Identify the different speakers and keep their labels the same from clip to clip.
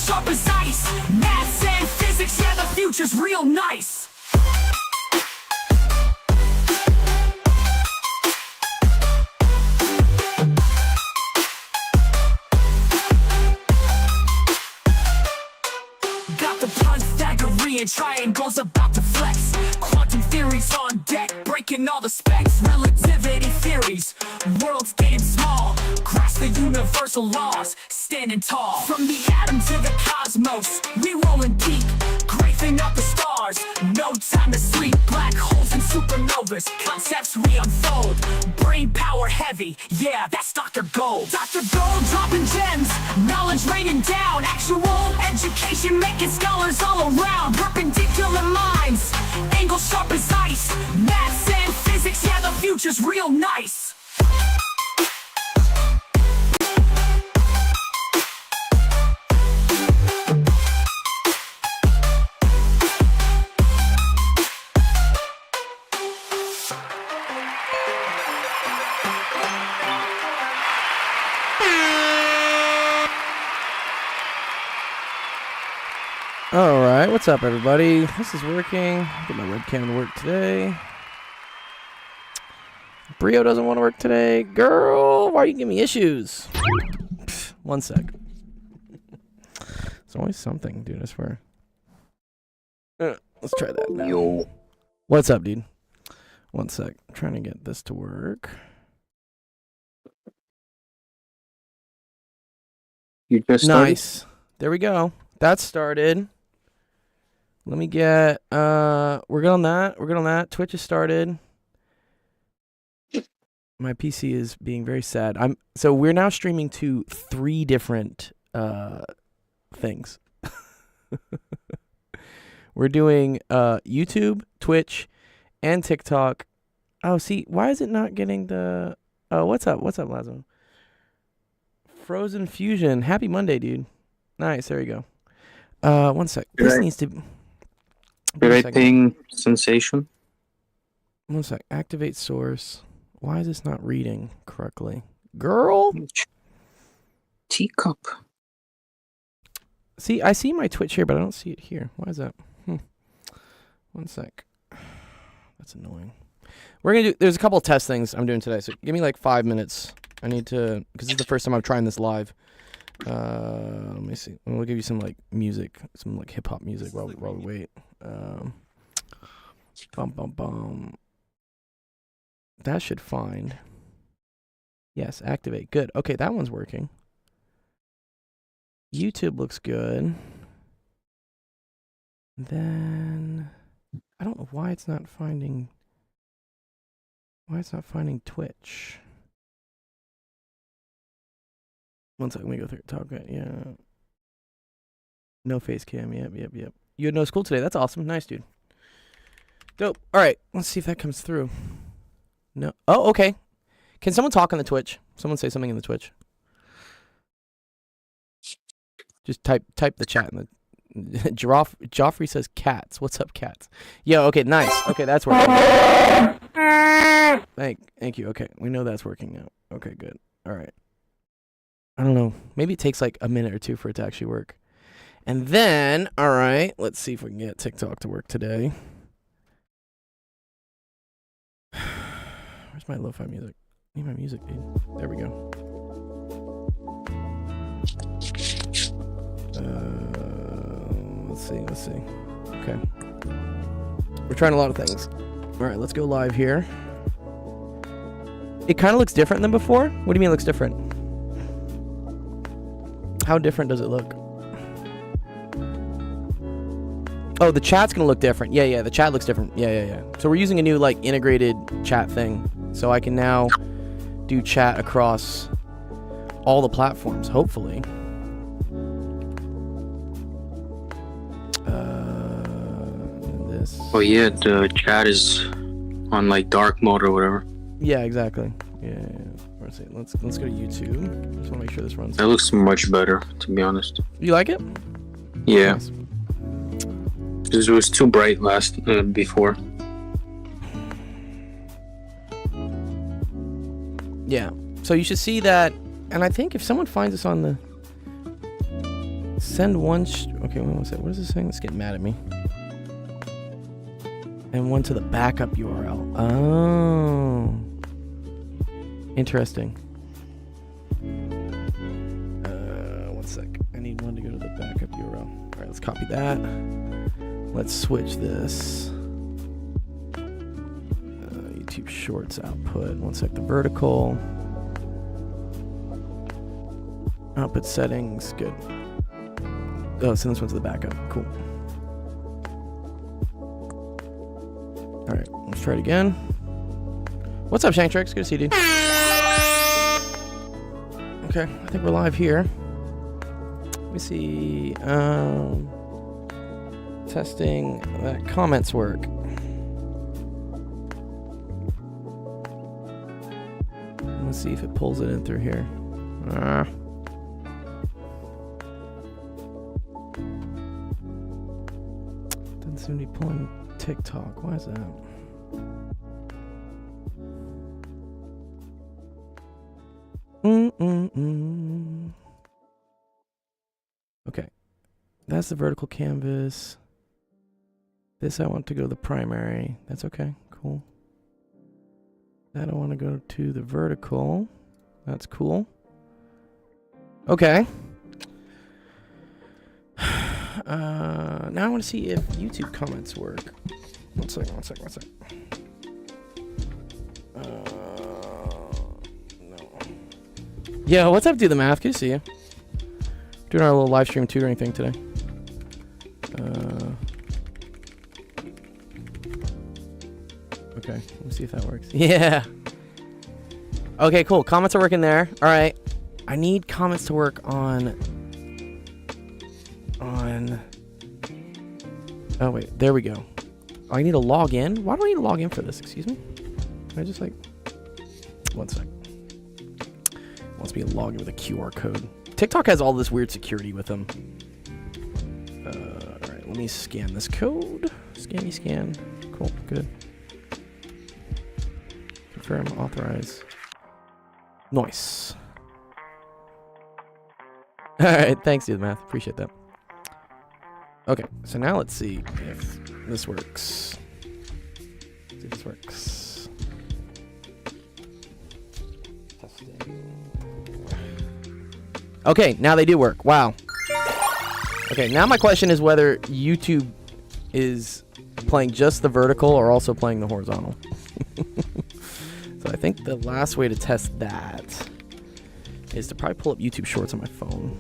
Speaker 1: sharp as ice. Maths and physics, yeah, the future's real nice. Got the Pythagorean triangles about to flex. Quantum theories on deck, breaking all the specs. Relativity theories, worlds getting small. Grasp the universal laws, standing tall. From the atom to the cosmos, we rolling deep. Grafing up the stars, no time to sleep. Black holes and supernovas, concepts we unfold. Brain power heavy, yeah, that's Dr. Gold. Dr. Gold dropping gems, knowledge raining down. Actual education making scholars all around. Perpendicular minds, angles sharp as ice. Maths and physics, yeah, the future's real nice.
Speaker 2: Alright, what's up everybody? This is working. Get my webcam to work today. Brio doesn't want to work today. Girl, why are you giving me issues? Pfft, 1 sec. It's always something, dude, I swear. Let's try that now.
Speaker 3: Yo.
Speaker 2: What's up, dude? 1 sec. I'm trying to get this to work.
Speaker 3: You just started?
Speaker 2: Nice. There we go. That started. Let me get we're good on that. We're good on that. Twitch has started. My PC is being very sad. So we're now streaming to 3 different things. We're doing YouTube, Twitch, and TikTok. Oh, see, why is it not getting the what's up? What's up, Lazo? Frozen Fusion. Happy Monday, dude. Nice, there you go. 1 sec. This needs to
Speaker 3: Ping sensation.
Speaker 2: 1 sec. Activate source. Why is this not reading correctly? Girl!
Speaker 3: Teacup.
Speaker 2: See, I see my Twitch here, but I don't see it here. Why is that? 1 sec. That's annoying. We're gonna do, there's a couple of test things I'm doing today, so give me like 5 minutes. I need to, because this is the first time I'm trying this live. Let me see. We'll give you some like music, some like hip hop music while we wait. Bum bum bum. That should find. Yes, activate. Good. Okay, that one's working. YouTube looks good. Then I don't know why it's not finding. Why it's not finding Twitch. 1 second, let me go through it. Talk it, yeah. No face cam, yep. You had no school today, that's awesome. Nice, dude. Dope. Alright, let's see if that comes through. No. Oh, okay. Can someone talk on the Twitch? Someone say something in the Twitch. Just type the chat in the... Joffrey says cats. What's up, cats? Yo, okay, nice. Okay, that's working. Thank you. Okay, we know that's working now. Okay, good. Alright. I don't know. Maybe it takes like a minute or two for it to actually work. And then, all right, let's see if we can get TikTok to work today. Where's my lo-fi music? I need my music, dude. There we go. Let's see. Okay. We're trying a lot of things. All right, let's go live here. It kind of looks different than before. What do you mean it looks different? How different does it look? Oh, the chat's gonna look different. Yeah, the chat looks different. Yeah. So we're using a new like integrated chat thing. So I can now do chat across all the platforms, hopefully. This.
Speaker 3: Oh yeah, the chat is on like dark mode or whatever.
Speaker 2: Yeah, exactly. Yeah. Let's go to YouTube. Just want to make sure this runs.
Speaker 3: That looks much better, to be honest.
Speaker 2: You like it?
Speaker 3: Yeah.
Speaker 2: Nice.
Speaker 3: Because it was too bright before.
Speaker 2: Yeah. So you should see that, and I think if someone finds us on the... Send one. Okay, what was it? What is this saying? It's getting mad at me. And one to the backup URL. Oh. Interesting. One sec. I need one to go to the backup URL. All right, let's copy that. Let's switch this. YouTube Shorts output. One sec. The vertical. Output settings. Good. Oh, send this one to the backup. Cool. All right, let's try it again. What's up, Shanktrix? Good to see you, dude. Okay, I think we're live here. Let me see. Testing that comments work. Let's see if it pulls it in through here. Doesn't seem to be pulling TikTok. Why is that? Okay. That's the vertical canvas. This I want to go to the primary. That's okay. Cool. That I want to go to the vertical. That's cool. Okay. Now I want to see if YouTube comments work. One second. No. Yo, what's up, Do the Math? Good to see you. Doing our little live stream tutoring thing today. Okay, let me see if that works. Yeah. Okay, cool. Comments are working there. All right. I need comments to work on. Oh wait, there we go. Oh, I need to log in. Why do I need to log in for this? Excuse me. Can I just like? One sec. Wants me to log in with a QR code. TikTok has all this weird security with them. All right, let me scan this code. Scan. Cool, good. Confirm, authorize. Nice. All right, thanks, Do the Math. Appreciate that. Okay, so now let's see if this works. See if this works. Testing. Okay, now they do work. Wow. Okay, now my question is whether YouTube is playing just the vertical or also playing the horizontal. So I think the last way to test that is to probably pull up YouTube Shorts on my phone.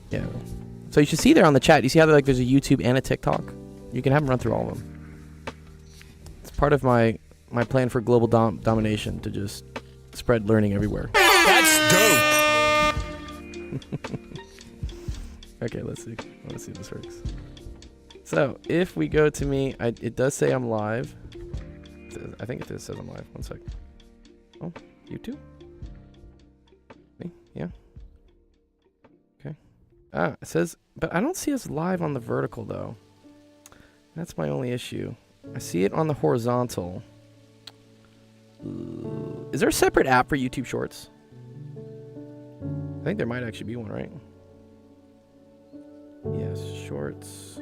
Speaker 2: Yeah. So you should see there on the chat. You see how there's a YouTube and a TikTok? You can have them run through all of them. It's part of my plan for global domination to just spread learning everywhere.
Speaker 1: That's dope.
Speaker 2: Okay, let's see. Let's see if this works. So if we go to me, it does say I'm live. I think it says I'm live. One sec. Oh, YouTube? Me? Yeah. Okay. It says, but I don't see us live on the vertical though. That's my only issue. I see it on the horizontal. Is there a separate app for YouTube Shorts? I think there might actually be one, right? Yes, Shorts.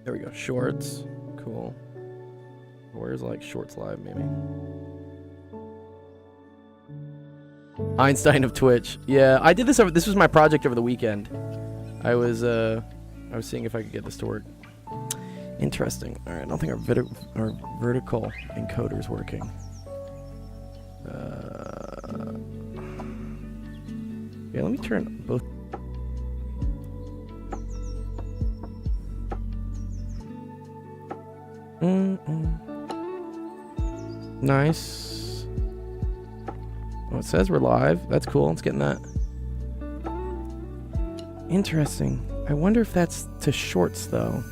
Speaker 2: There we go. Shorts. Cool. Where's like Shorts Live, maybe? Einstein of Twitch. Yeah, I did this this was my project over the weekend. I was seeing if I could get this to work. Interesting. All right, I don't think our vertical encoder is working. Yeah, let me turn both. Nice. Oh, it says we're live. That's cool. Let's get in that. Interesting. I wonder if that's to Shorts though.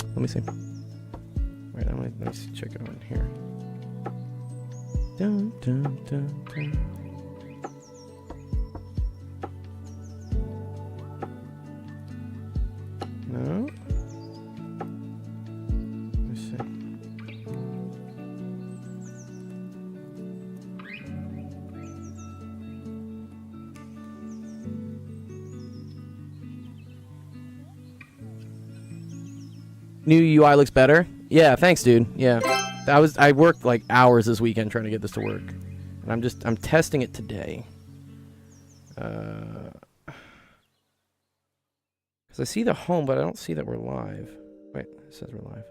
Speaker 2: Let me see. Right, let me check it out here. Dun, dun, dun, dun. No. New UI looks better. Yeah, thanks, dude. Yeah, I worked like hours this weekend trying to get this to work, and I'm testing it today. Because I see the home, but I don't see that we're live. Wait, it says we're live.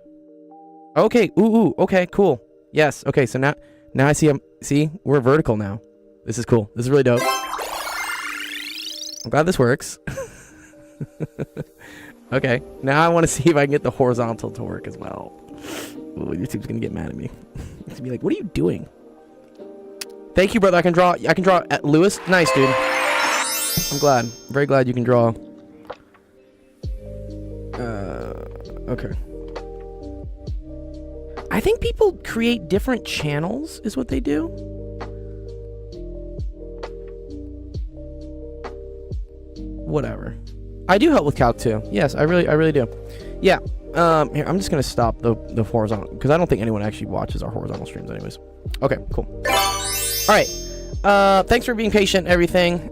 Speaker 2: Okay. Ooh. Okay. Cool. Yes. Okay. So now I see see, we're vertical now. This is cool. This is really dope. I'm glad this works. Okay. Now I want to see if I can get the horizontal to work as well. Ooh, YouTube's gonna get mad at me. It's gonna be like, "What are you doing?" Thank you, brother. I can draw at Lewis. Nice, dude. I'm glad. Very glad you can draw. Okay. I think people create different channels is what they do. Whatever. I do help with calc too. Yes, I really do. Yeah. Here, I'm just gonna stop the horizontal because I don't think anyone actually watches our horizontal streams anyways. Okay, cool. All right. Thanks for being patient, everything.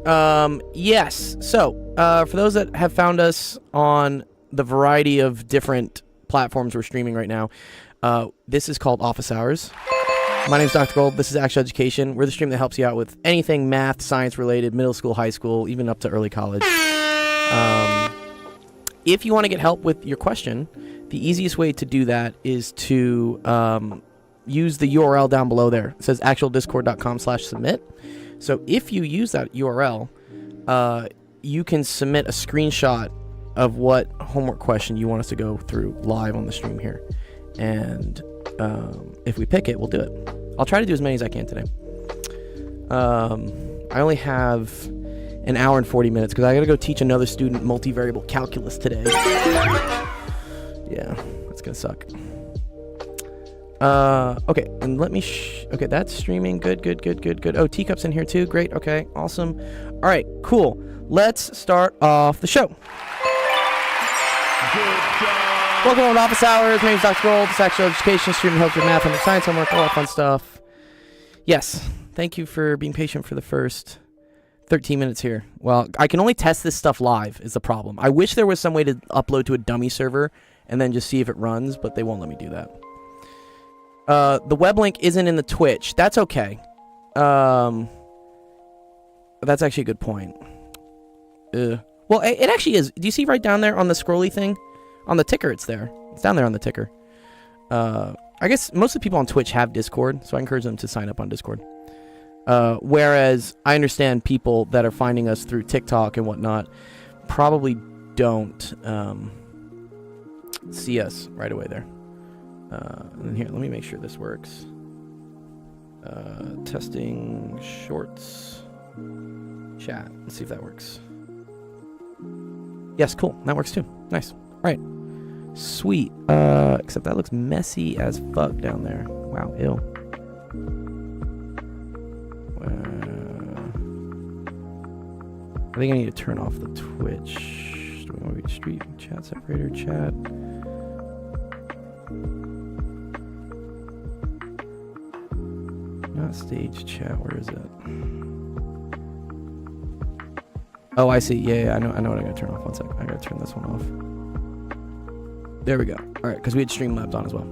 Speaker 2: Yes. So, for those that have found us on the variety of different platforms we're streaming right now, this is called Office Hours. My name's Dr. Gold. This is Actual Education. We're the stream that helps you out with anything math, science related, middle school, high school, even up to early college. If you want to get help with your question, the easiest way to do that is to use the URL down below there. It says actualdiscord.com/submit. So if you use that URL, you can submit a screenshot of what homework question you want us to go through live on the stream here. And if we pick it, we'll do it. I'll try to do as many as I can today. I only have an hour and 40 minutes because I got to go teach another student multivariable calculus today. Yeah, that's going to suck. Okay, and let me okay, that's streaming. Good. Oh, Teacup's in here too. Great. Okay, awesome. All right, cool. Let's start off the show. Welcome to Office Hours. My name's Dr. Gold. It's Actual Education. Streaming helps with math and science homework, all that fun stuff. Yes, thank you for being patient for the first 13 minutes here. Well, I can only test this stuff live is the problem. I wish there was some way to upload to a dummy server and then just see if it runs, but they won't let me do that. The web link isn't in the Twitch. That's okay. That's actually a good point. Well, it actually is. Do you see right down there on the scrolly thing? On the ticker, it's there. It's down there on the ticker. I guess most of the people on Twitch have Discord, so I encourage them to sign up on Discord. Whereas I understand people that are finding us through TikTok and whatnot probably don't see us right away there. And here, let me make sure this works. Testing shorts chat. Let's see if that works. Yes, cool. That works too. Nice. All right. Sweet. Except that looks messy as fuck down there. Wow, ew. I think I need to turn off the Twitch. Do we want to be street chat separator chat? Not stage chat. Where is it? Oh, I see. Yeah, I know what I'm gonna turn off. One second. I gotta turn this one off. There we go. All right, because we had Streamlabs on as well.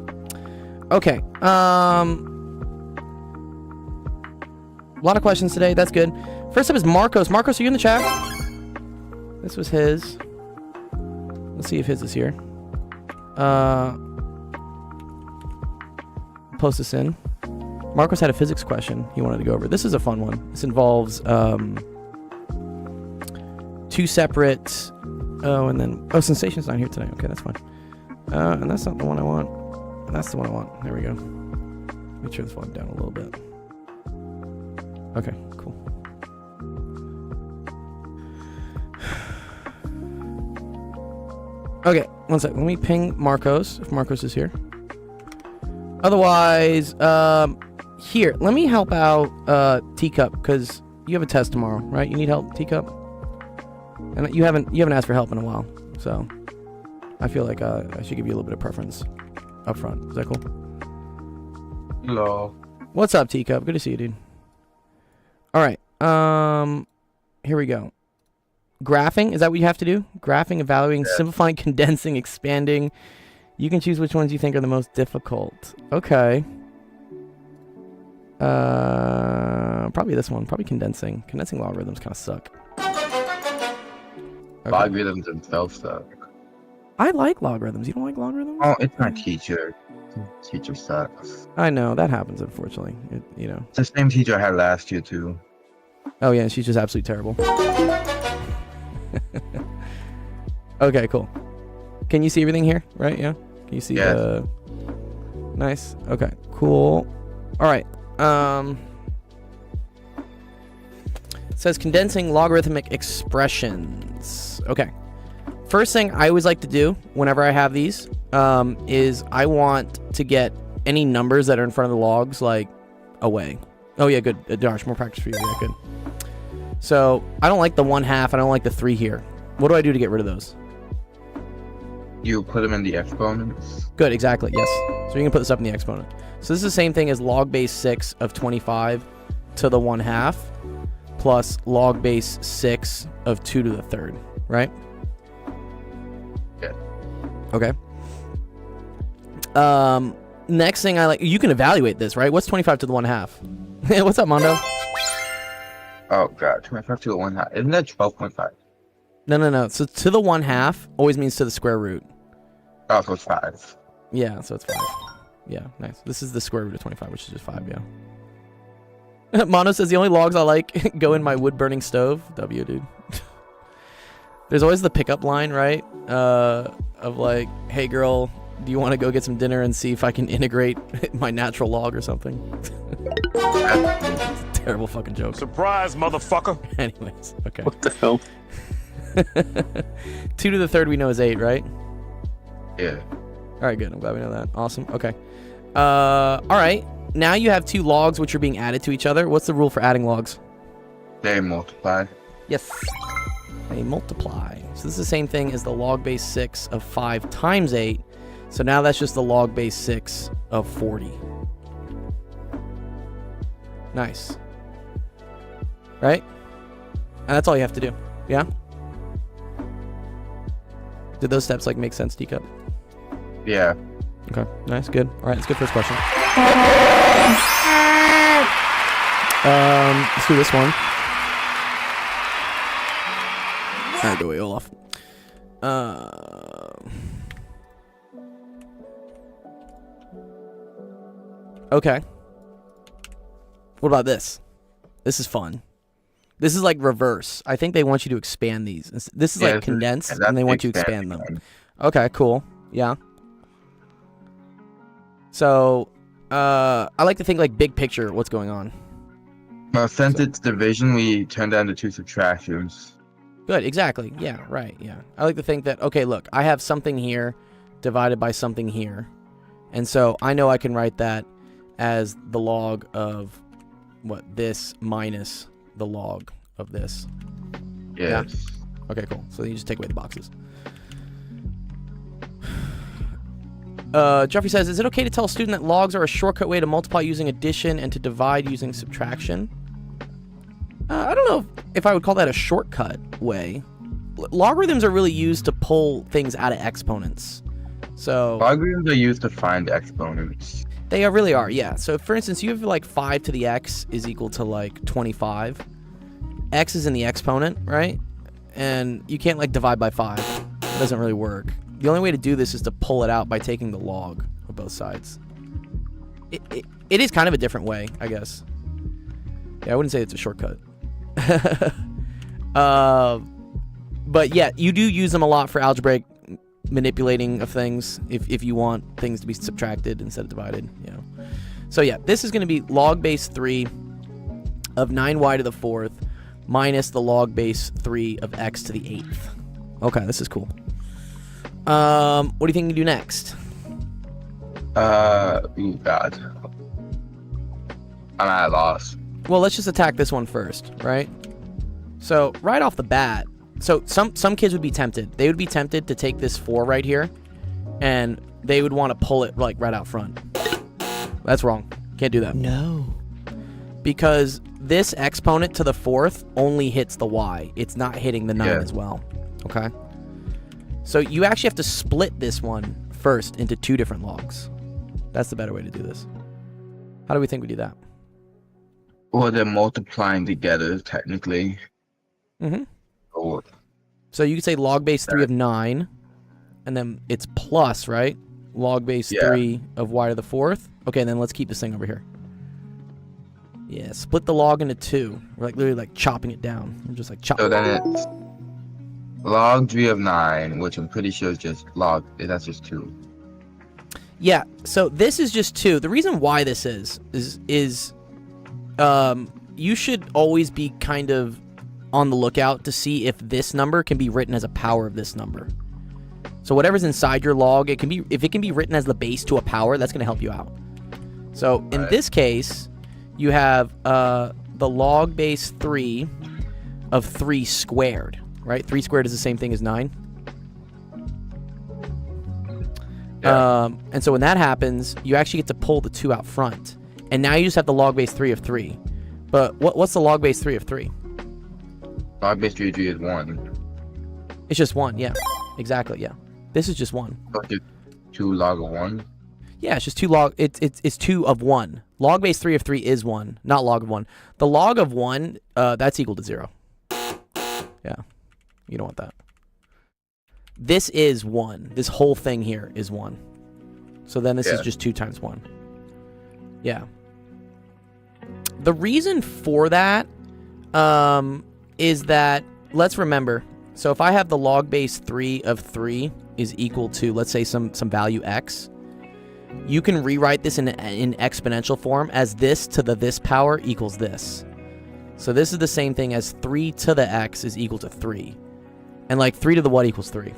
Speaker 2: Okay. A lot of questions today. That's good. First up is Marcos. Marcos, are you in the chat? This was his. Let's see if his is here. Post this in. Marcos had a physics question he wanted to go over. This is a fun one. This involves two separate. Oh, and then Sensation's not here today. Okay, that's fine. And that's not the one I want. That's the one I want. There we go. Let me turn this volume down a little bit. Okay, cool. Okay, one sec. Let me ping Marcos, if Marcos is here. Otherwise, here, let me help out Teacup, because you have a test tomorrow, right? You need help, Teacup? And you haven't asked for help in a while, so I feel like I should give you a little bit of preference up front. Is that cool?
Speaker 4: Hello.
Speaker 2: What's up, Teacup? Good to see you, dude. All right. Here we go. Graphing, is that what you have to do? Graphing, evaluating, simplifying, condensing, expanding. You can choose which ones you think are the most difficult. Okay. Probably this one. Probably condensing. Condensing logarithms kind of suck. Okay.
Speaker 4: Logarithms themselves suck.
Speaker 2: I like logarithms. You don't like logarithms?
Speaker 4: Oh, it's my teacher. Teacher sucks.
Speaker 2: I know that happens. Unfortunately, you know.
Speaker 4: It's the same teacher I had last year too.
Speaker 2: Oh yeah, she's just absolutely terrible. Okay, cool. Can you see everything here? Right? Yeah. Can you see the? Nice. Okay. Cool. All right. It says condensing logarithmic expressions. Okay. First thing I always like to do whenever I have these is I want to get any numbers that are in front of the logs like away. Oh yeah, good. Josh, more practice for you. Yeah, good. So I don't like the 1/2. I don't like the 3 here. What do I do to get rid of those?
Speaker 4: You put them in the exponents.
Speaker 2: Good, exactly. Yes. So you can put this up in the exponent. So this is the same thing as log base 6 of 25 to the 1/2 plus log base 6 of 2 to the 3rd, right?
Speaker 4: Yeah.
Speaker 2: Okay. Next thing I like, you can evaluate this, right? What's 25 to the 1/2? What's up, Mondo?
Speaker 4: Oh god, 25 to the 1/2. Isn't that 12.5?
Speaker 2: No. So to the 1/2 always means to the square root.
Speaker 4: Oh, so it's 5.
Speaker 2: Yeah, so it's 5. Yeah, nice. This is the square root of 25, which is just 5, yeah. Mono says the only logs I like go in my wood-burning stove. W, dude. There's always the pickup line, right? Of like, hey girl, do you want to go get some dinner and see if I can integrate my natural log or something? It's a terrible fucking joke.
Speaker 5: Surprise, motherfucker.
Speaker 2: Anyways, okay.
Speaker 3: What the hell?
Speaker 2: 2 to the 3rd we know is 8, right?
Speaker 4: Yeah.
Speaker 2: All right, good. I'm glad we know that. Awesome. Okay. All right. Now you have 2 logs which are being added to each other. What's the rule for adding logs?
Speaker 4: They multiply.
Speaker 2: Yes. They multiply. So this is the same thing as the log base 6 of 5 times 8. So now that's just the log base 6 of 40. Nice. Right? And that's all you have to do. Yeah? Did those steps like make sense, Teacup?
Speaker 4: Yeah.
Speaker 2: Okay. Nice. Good. All right. Let's go first question. Let's do this one. All right, go away, Olaf. Okay. What about this? This is fun. This is like reverse. I think they want you to expand these. This is like condensed, and they want you to expand them. Okay, cool. Yeah. So, I like to think like big picture, what's going on.
Speaker 4: Well, since it's division, we turn down to 2 subtractions.
Speaker 2: Good, exactly. Yeah, right, yeah. I like to think that, okay, look, I have something here divided by something here. And so I know I can write that as the log of, what, this minus the log of this.
Speaker 4: Yes.
Speaker 2: Yeah? Okay, cool. So then you just take away the boxes. Jeffrey says, is it okay to tell a student that logs are a shortcut way to multiply using addition and to divide using subtraction? I don't know if I would call that a shortcut way. Logarithms are really used to pull things out of exponents. So
Speaker 4: Logarithms are used to find exponents.
Speaker 2: they really are, yeah. So for instance, you have like 5 to the x is equal to like 25. X is in the exponent, right? And you can't like divide by 5. It doesn't really work. The only way to do this is to pull it out by taking the log of both sides. It is kind of a different way, I guess. Yeah, I wouldn't say it's a shortcut. But yeah, you do use them a lot for algebraic manipulating of things if you want things to be subtracted instead of divided. You know. So yeah, this is going to be log base 3 of 9y to the 4th minus the log base 3 of x to the 8th. Okay, this is cool. What do you think we do next?
Speaker 4: Ooh, God. I'm at a loss.
Speaker 2: Well, let's just attack this one first, right? So right off the bat, so some kids would be tempted. They would be tempted to take this 4 right here, and they would want to pull it like right out front. That's wrong. Can't do that. No. Because this exponent to the 4th only hits the y. It's not hitting the 9 as well. Okay? So you actually have to split this one first into two different logs. That's the better way to do this. How do we think we do that?
Speaker 4: Or they're multiplying together, technically.
Speaker 2: Mm-hmm.
Speaker 4: Or,
Speaker 2: So you could say log base 3 of 9, and then it's plus, right? Log base 3 of y to the 4th. Okay, then let's keep this thing over here. Yeah, split the log into 2. We're like literally like chopping it down. We're just like chop.
Speaker 4: so then it's log 3 of 9, which I'm pretty sure is just log. That's just 2.
Speaker 2: Yeah, so this is just 2. The reason why this is you should always be kind of on the lookout to see if this number can be written as a power of this number. So whatever's inside your log, if it can be written as the base to a power, that's going to help you out. So in this case, you have the log base 3 of 3 squared, right? 3 squared is the same thing as 9.
Speaker 4: Yeah.
Speaker 2: And so when that happens, you actually get to pull the 2 out front. And now you just have the log base 3 of 3. But what's the log base 3 of 3?
Speaker 4: Log base 3 of 3 is 1.
Speaker 2: It's just 1, yeah. Exactly, yeah. This is just 1.
Speaker 4: So it's 2 log of 1.
Speaker 2: Yeah, it's just 2 log. It's 2 of 1. Log base 3 of 3 is 1, not log of 1. The log of 1, that's equal to 0. Yeah, you don't want that. This is 1. This whole thing here is 1. So then this is just 2 times 1. Yeah. The reason for that is that, let's remember, so if I have the log base 3 of 3 is equal to, let's say, some value x, you can rewrite this in exponential form as this to the this power equals this. So this is the same thing as 3 to the x is equal to 3. And like 3 to the what equals 3?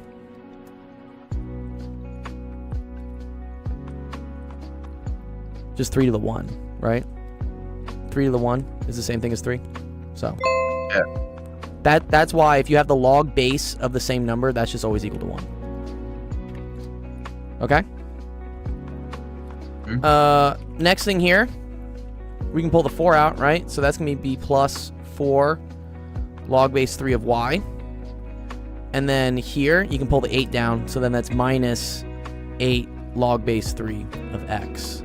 Speaker 2: Just 3 to the 1, right? 3 to the 1 is the same thing as 3. So
Speaker 4: yeah.
Speaker 2: That's why if you have the log base of the same number, that's just always equal to 1. Okay? Next thing here, we can pull the 4 out, right? So that's going to be plus 4 log base 3 of y. And then here, you can pull the 8 down. So then that's minus 8 log base 3 of x.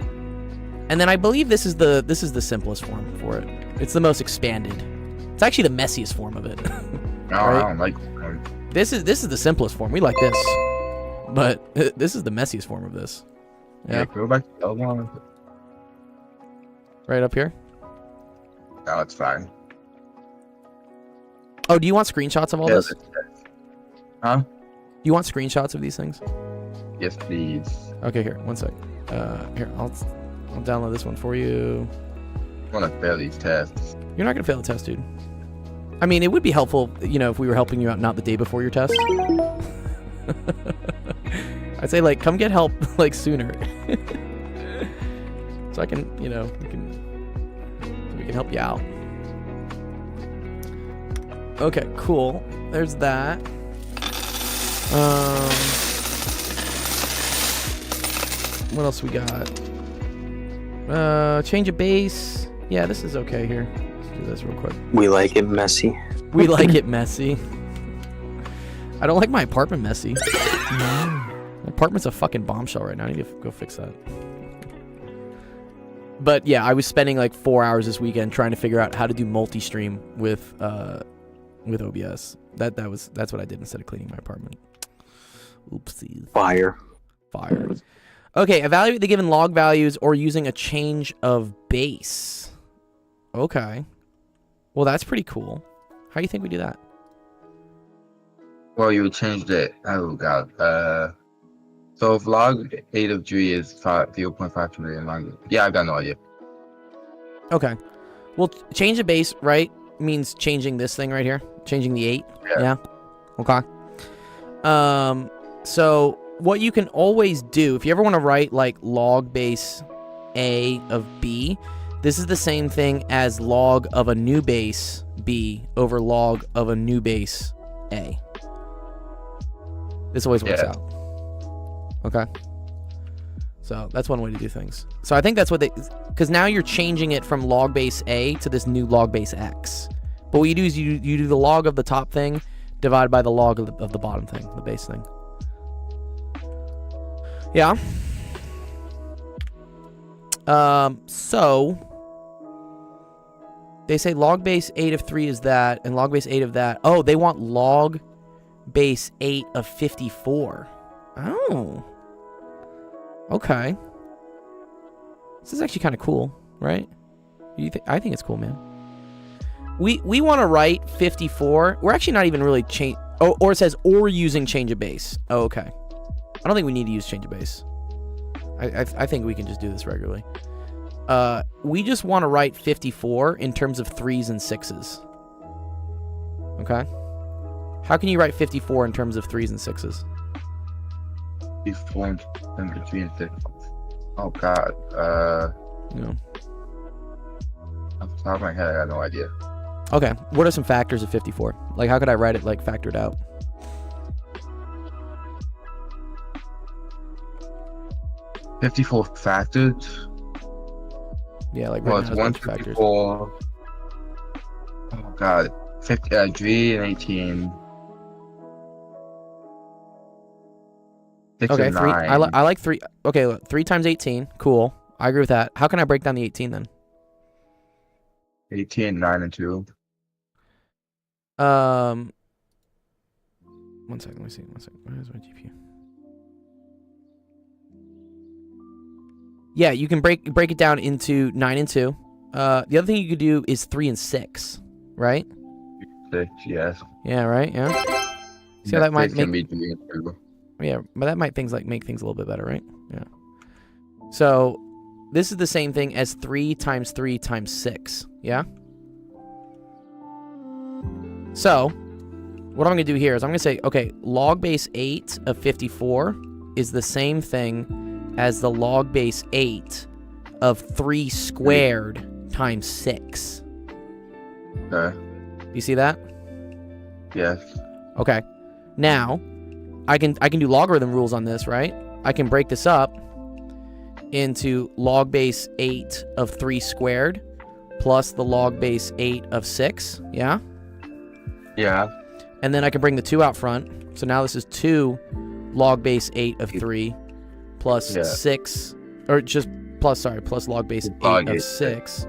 Speaker 2: And then I believe this is the simplest form for it. It's the most expanded. It's actually the messiest form of it.
Speaker 4: No,
Speaker 2: right?
Speaker 4: I don't like
Speaker 2: This is the simplest form. We like this. But this is the messiest form of this.
Speaker 4: Yeah, go back to the one.
Speaker 2: Right up here.
Speaker 4: No, it's fine.
Speaker 2: Oh, do you want screenshots of all this?
Speaker 4: Huh?
Speaker 2: Do you want screenshots of these things?
Speaker 4: Yes, please.
Speaker 2: Okay, here, one sec. Here, I'll download this one for you.
Speaker 4: I want to fail these tests.
Speaker 2: You're not gonna fail the test, dude. I mean, it would be helpful, you know, if we were helping you out not the day before your test. I'd say, like, come get help, like, sooner. So I can, you know, we can help you out. Okay, cool. There's that. What else we got? Change of base. Yeah, this is okay here. Let's do this real quick.
Speaker 3: We like it messy.
Speaker 2: We like it messy. I don't like my apartment messy. My apartment's a fucking bombshell right now. I need to go fix that. But yeah, I was spending like 4 hours this weekend trying to figure out how to do multi-stream with OBS. That's what I did instead of cleaning my apartment. Oopsies.
Speaker 3: Fire.
Speaker 2: Okay, evaluate the given log values or using a change of base. Okay. Well, that's pretty cool. How do you think we do that?
Speaker 4: Well, you would change the. Oh god. So if log 8 of 3 is 0.5 million long. Yeah, I've got no idea.
Speaker 2: Okay. Well, change of base, right, means changing this thing right here. Changing the 8. Yeah. Okay. So what you can always do, if you ever want to write like log base A of B, this is the same thing as log of a new base B over log of a new base A. This always works out. Okay. So that's one way to do things. So I think that's what because now you're changing it from log base A to this new log base X. But what you do is you do the log of the top thing divided by the log of the bottom thing, the base thing. Yeah. So they say log base 8 of 3 is that, and log base 8 of that. Oh, they want log base 8 of 54. Oh. Okay. This is actually kind of cool, right? I think it's cool, man. We want to write 54. We're actually not even really change. Oh, or it says or using change of base. Oh, okay. I don't think we need to use change of base. I think we can just do this regularly. We just want to write 54 in terms of 3s and 6s. Okay? How can you write 54 in terms of 3s and 6s?
Speaker 4: Before and between 6. Oh god.
Speaker 2: No.
Speaker 4: Off the top of my head, I got no idea.
Speaker 2: Okay. What are some factors of 54? Like, how could I write it, like, factored out?
Speaker 4: $54 factored.
Speaker 2: Yeah, like,
Speaker 4: Well,
Speaker 2: right
Speaker 4: it's
Speaker 2: now it's factors.
Speaker 4: 154. Oh god. 3 and 18. 6
Speaker 2: Okay,
Speaker 4: and
Speaker 2: 3.
Speaker 4: 9.
Speaker 2: I like 3. Okay, look, 3 times 18. Cool. I agree with that. How can I break down the 18 then?
Speaker 4: 18, 9 and 2.
Speaker 2: 1 second. Let me see. 1 second. Where's my GPU? Yeah, you can break it down into 9 and 2. The other thing you could do is 3 and 6, right?
Speaker 4: 6, yes.
Speaker 2: Yeah, right. Yeah. See how that might
Speaker 4: can
Speaker 2: make.
Speaker 4: be 3 and 2.
Speaker 2: Yeah, but that might make things a little bit better, right? Yeah. So this is the same thing as 3 times 3 times 6. Yeah. So what I'm going to do here is I'm going to say, okay, log base 8 of 54 is the same thing as the log base 8 of 3 squared times 6.
Speaker 4: Okay.
Speaker 2: You see that?
Speaker 4: Yes.
Speaker 2: Okay. Now, I can do logarithm rules on this, right? I can break this up into log base 8 of 3 squared plus the log base 8 of 6, yeah?
Speaker 4: Yeah.
Speaker 2: And then I can bring the 2 out front. So now this is 2 log base 8 of 3 plus 6, or just plus log base 8 of 6.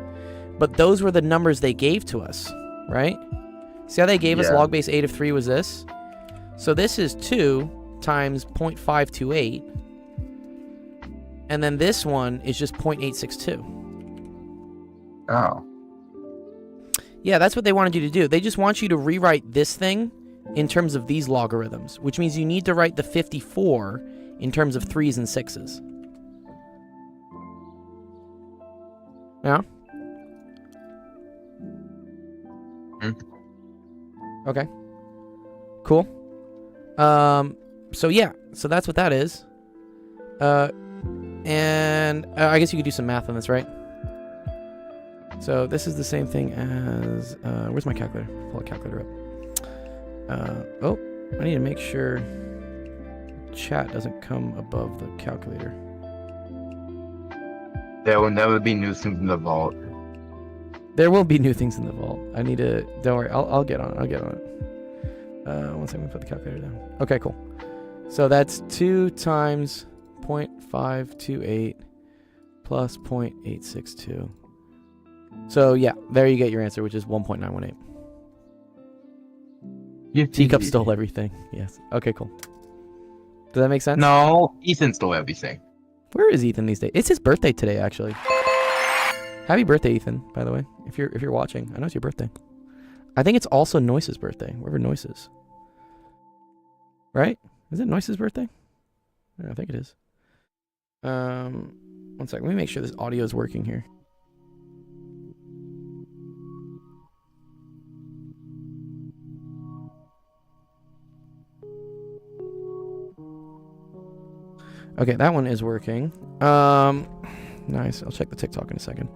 Speaker 2: But those were the numbers they gave to us, right? See how they gave us log base 8 of 3 was this? So this is 2 times 0.528. And then this one is just 0.862.
Speaker 4: Oh.
Speaker 2: Yeah, that's what they wanted you to do. They just want you to rewrite this thing in terms of these logarithms, which means you need to write the 54 in terms of 3s and 6s. Yeah? Okay. Cool. So yeah, so that's what that is. And I guess you could do some math on this, right? So this is the same thing as, where's my calculator? Pull a calculator up. Oh, I need to make sure chat doesn't come above the calculator.
Speaker 4: There will never be new things in the vault.
Speaker 2: There will be new things in the vault. I need to, don't worry, I'll get on it. I'll get on it. 1 second, put the calculator down. Okay, cool. So that's 2 times 0.528 plus 0.862. So yeah, there you get your answer, which is 1.918. Teacup stole everything. Yes. Okay, cool. Does that make sense?
Speaker 4: No, Ethan stole everything.
Speaker 2: Where is Ethan these days? It's his birthday today, actually. Happy birthday, Ethan, by the way. If you're watching, I know it's your birthday. I think it's also Noyce's birthday, wherever Noyce is. Right? Is it Noyce's birthday? Yeah, I think it is. 1 second. Let me make sure this audio is working here. Okay, that one is working. Nice. I'll check the TikTok in a second.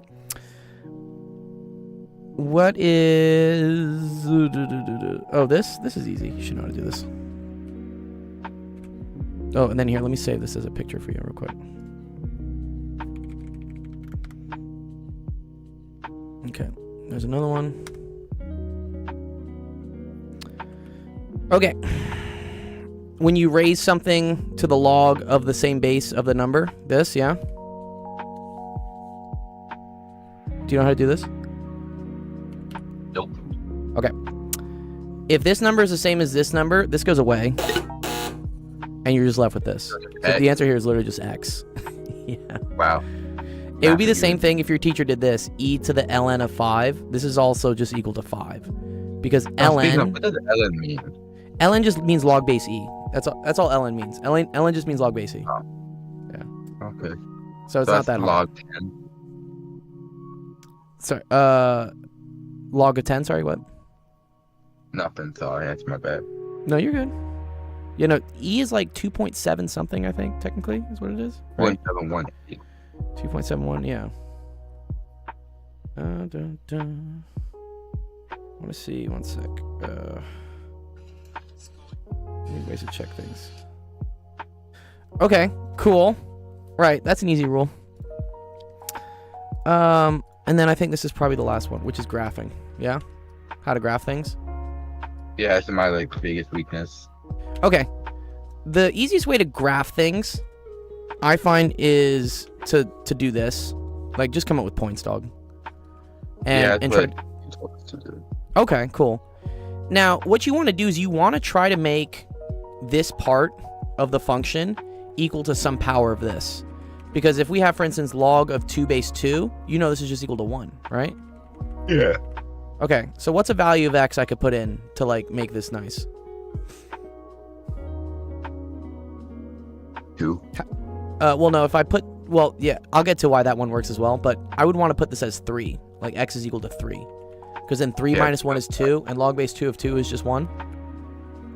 Speaker 2: What is... Oh, this is easy. You should know how to do this. Oh, and then here, let me save this as a picture for you real quick. Okay, there's another one. Okay. when you raise something to the log of the same base of the number, this, yeah? Do you know how to do this?
Speaker 3: Nope.
Speaker 2: Okay. If this number is the same as this number, this goes away. And you're just left with this. So the answer here is literally just x. Yeah.
Speaker 4: Wow.
Speaker 2: It would be the same thing if your teacher did this. E to the ln of 5. This is also just equal to 5. Because ln...
Speaker 4: What does ln mean?
Speaker 2: ln just means log base e. That's all ln means. ln just means log base e.
Speaker 4: Oh.
Speaker 2: Yeah.
Speaker 4: Okay.
Speaker 2: So it's not that hard.
Speaker 4: log 10.
Speaker 2: Sorry, log of 10, sorry, what?
Speaker 4: Nothing, sorry, that's my bad.
Speaker 2: No, you're good. You know, E is like 2.7 something, I think, technically, is what it is. Right?
Speaker 4: 0.718.
Speaker 2: 2.71, yeah. Dun, dun. I want to see, one sec. Need ways to check things. Okay, cool. Right, that's an easy rule. And then I think this is probably the last one, which is graphing. Yeah? How to graph things?
Speaker 4: Yeah, it's my like biggest weakness.
Speaker 2: Okay. The easiest way to graph things, I find, is to do this. Like, just come up with points, dog. And try
Speaker 4: to do.
Speaker 2: Okay, cool. Now, what you want to do is you want to try to make this part of the function equal to some power of this. Because if we have, for instance, log of 2 base 2, you know this is just equal to 1, right?
Speaker 4: Yeah.
Speaker 2: Okay, so what's a value of x I could put in to, like, make this nice?
Speaker 4: 2.
Speaker 2: Well, no, if I put... Well, yeah, I'll get to why that one works as well, but I would want to put this as 3. Like, x is equal to 3. Because then 3 minus 1 is 2, and log base 2 of 2 is just 1.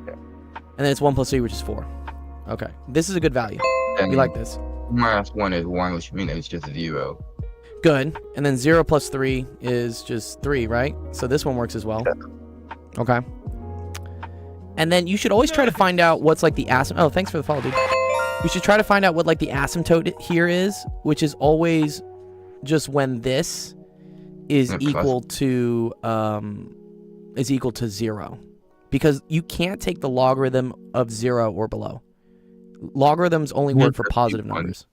Speaker 4: Yeah.
Speaker 2: And then it's 1 plus 3, which is 4. Okay, this is a good value.
Speaker 4: And
Speaker 2: We like this.
Speaker 4: minus 1 is 1, which means it's just 0.
Speaker 2: Good. And then 0 plus 3 is just 3, right? So this one works as well.
Speaker 4: Yeah.
Speaker 2: Okay. And then you should always try to find out what's like the asymptote. Oh, thanks for the follow, dude. You should try to find out what like the asymptote here is, which is always just when this is equal to 0. Because you can't take the logarithm of 0 or below. Logarithms only work for positive numbers.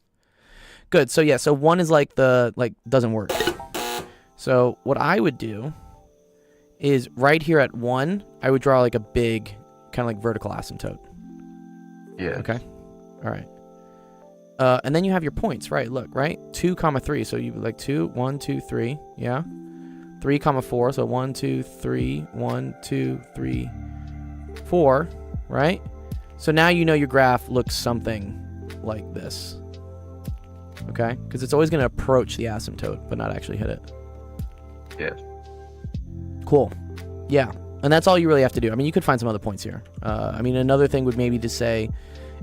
Speaker 2: Good. So yeah, so 1 is like doesn't work. So what I would do is right here at 1, I would draw like a big kind of like vertical asymptote.
Speaker 4: Yeah.
Speaker 2: Okay. All right. And then you have your points, right? Look, right? 2, 3. So you like 2, 1, 2, 3. Yeah. 3, 4. So 1, 2, 3, 1, 2, 3, 4. Right? So now you know your graph looks something like this. Okay? Because it's always going to approach the asymptote, but not actually hit it.
Speaker 4: Yeah.
Speaker 2: Cool. Yeah. And that's all you really have to do. I mean, you could find some other points here. I mean, another thing would maybe to say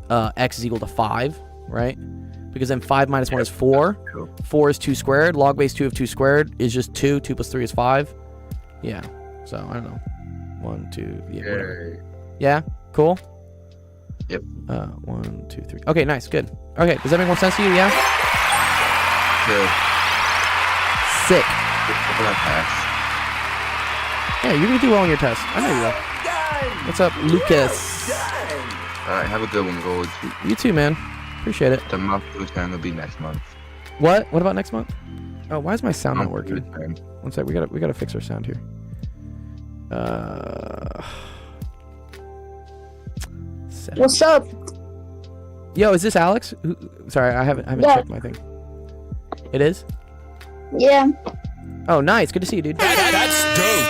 Speaker 2: x is equal to 5, right? Because then 5 minus 1 is 4. 4 is 2 squared. Log base 2 of 2 squared is just 2. 2 plus 3 is 5. Yeah. So, I don't know. 1, 2, yeah, whatever. Yeah? Cool?
Speaker 4: Yep.
Speaker 2: 1, 2, 3. Okay, nice. Good. Okay, does that make more sense to you? Yeah?
Speaker 4: Good.
Speaker 2: Sick.
Speaker 4: Pass.
Speaker 2: Yeah, you're going to do well on your test. I know you will. What's up, Lucas?
Speaker 4: Alright, have a good one, Gold.
Speaker 2: You too, man. Appreciate it.
Speaker 4: The month return will be next month.
Speaker 2: What? What about next month? Oh, why is my sound not
Speaker 4: Month
Speaker 2: working?
Speaker 4: return.
Speaker 2: One sec, we gotta fix our sound here. Seven.
Speaker 5: What's up?
Speaker 2: Yo, is this Alex? Sorry, I haven't
Speaker 5: Yeah.
Speaker 2: checked my thing. It is?
Speaker 5: Yeah.
Speaker 2: Oh, nice. Good to see you, dude.
Speaker 1: That's dope.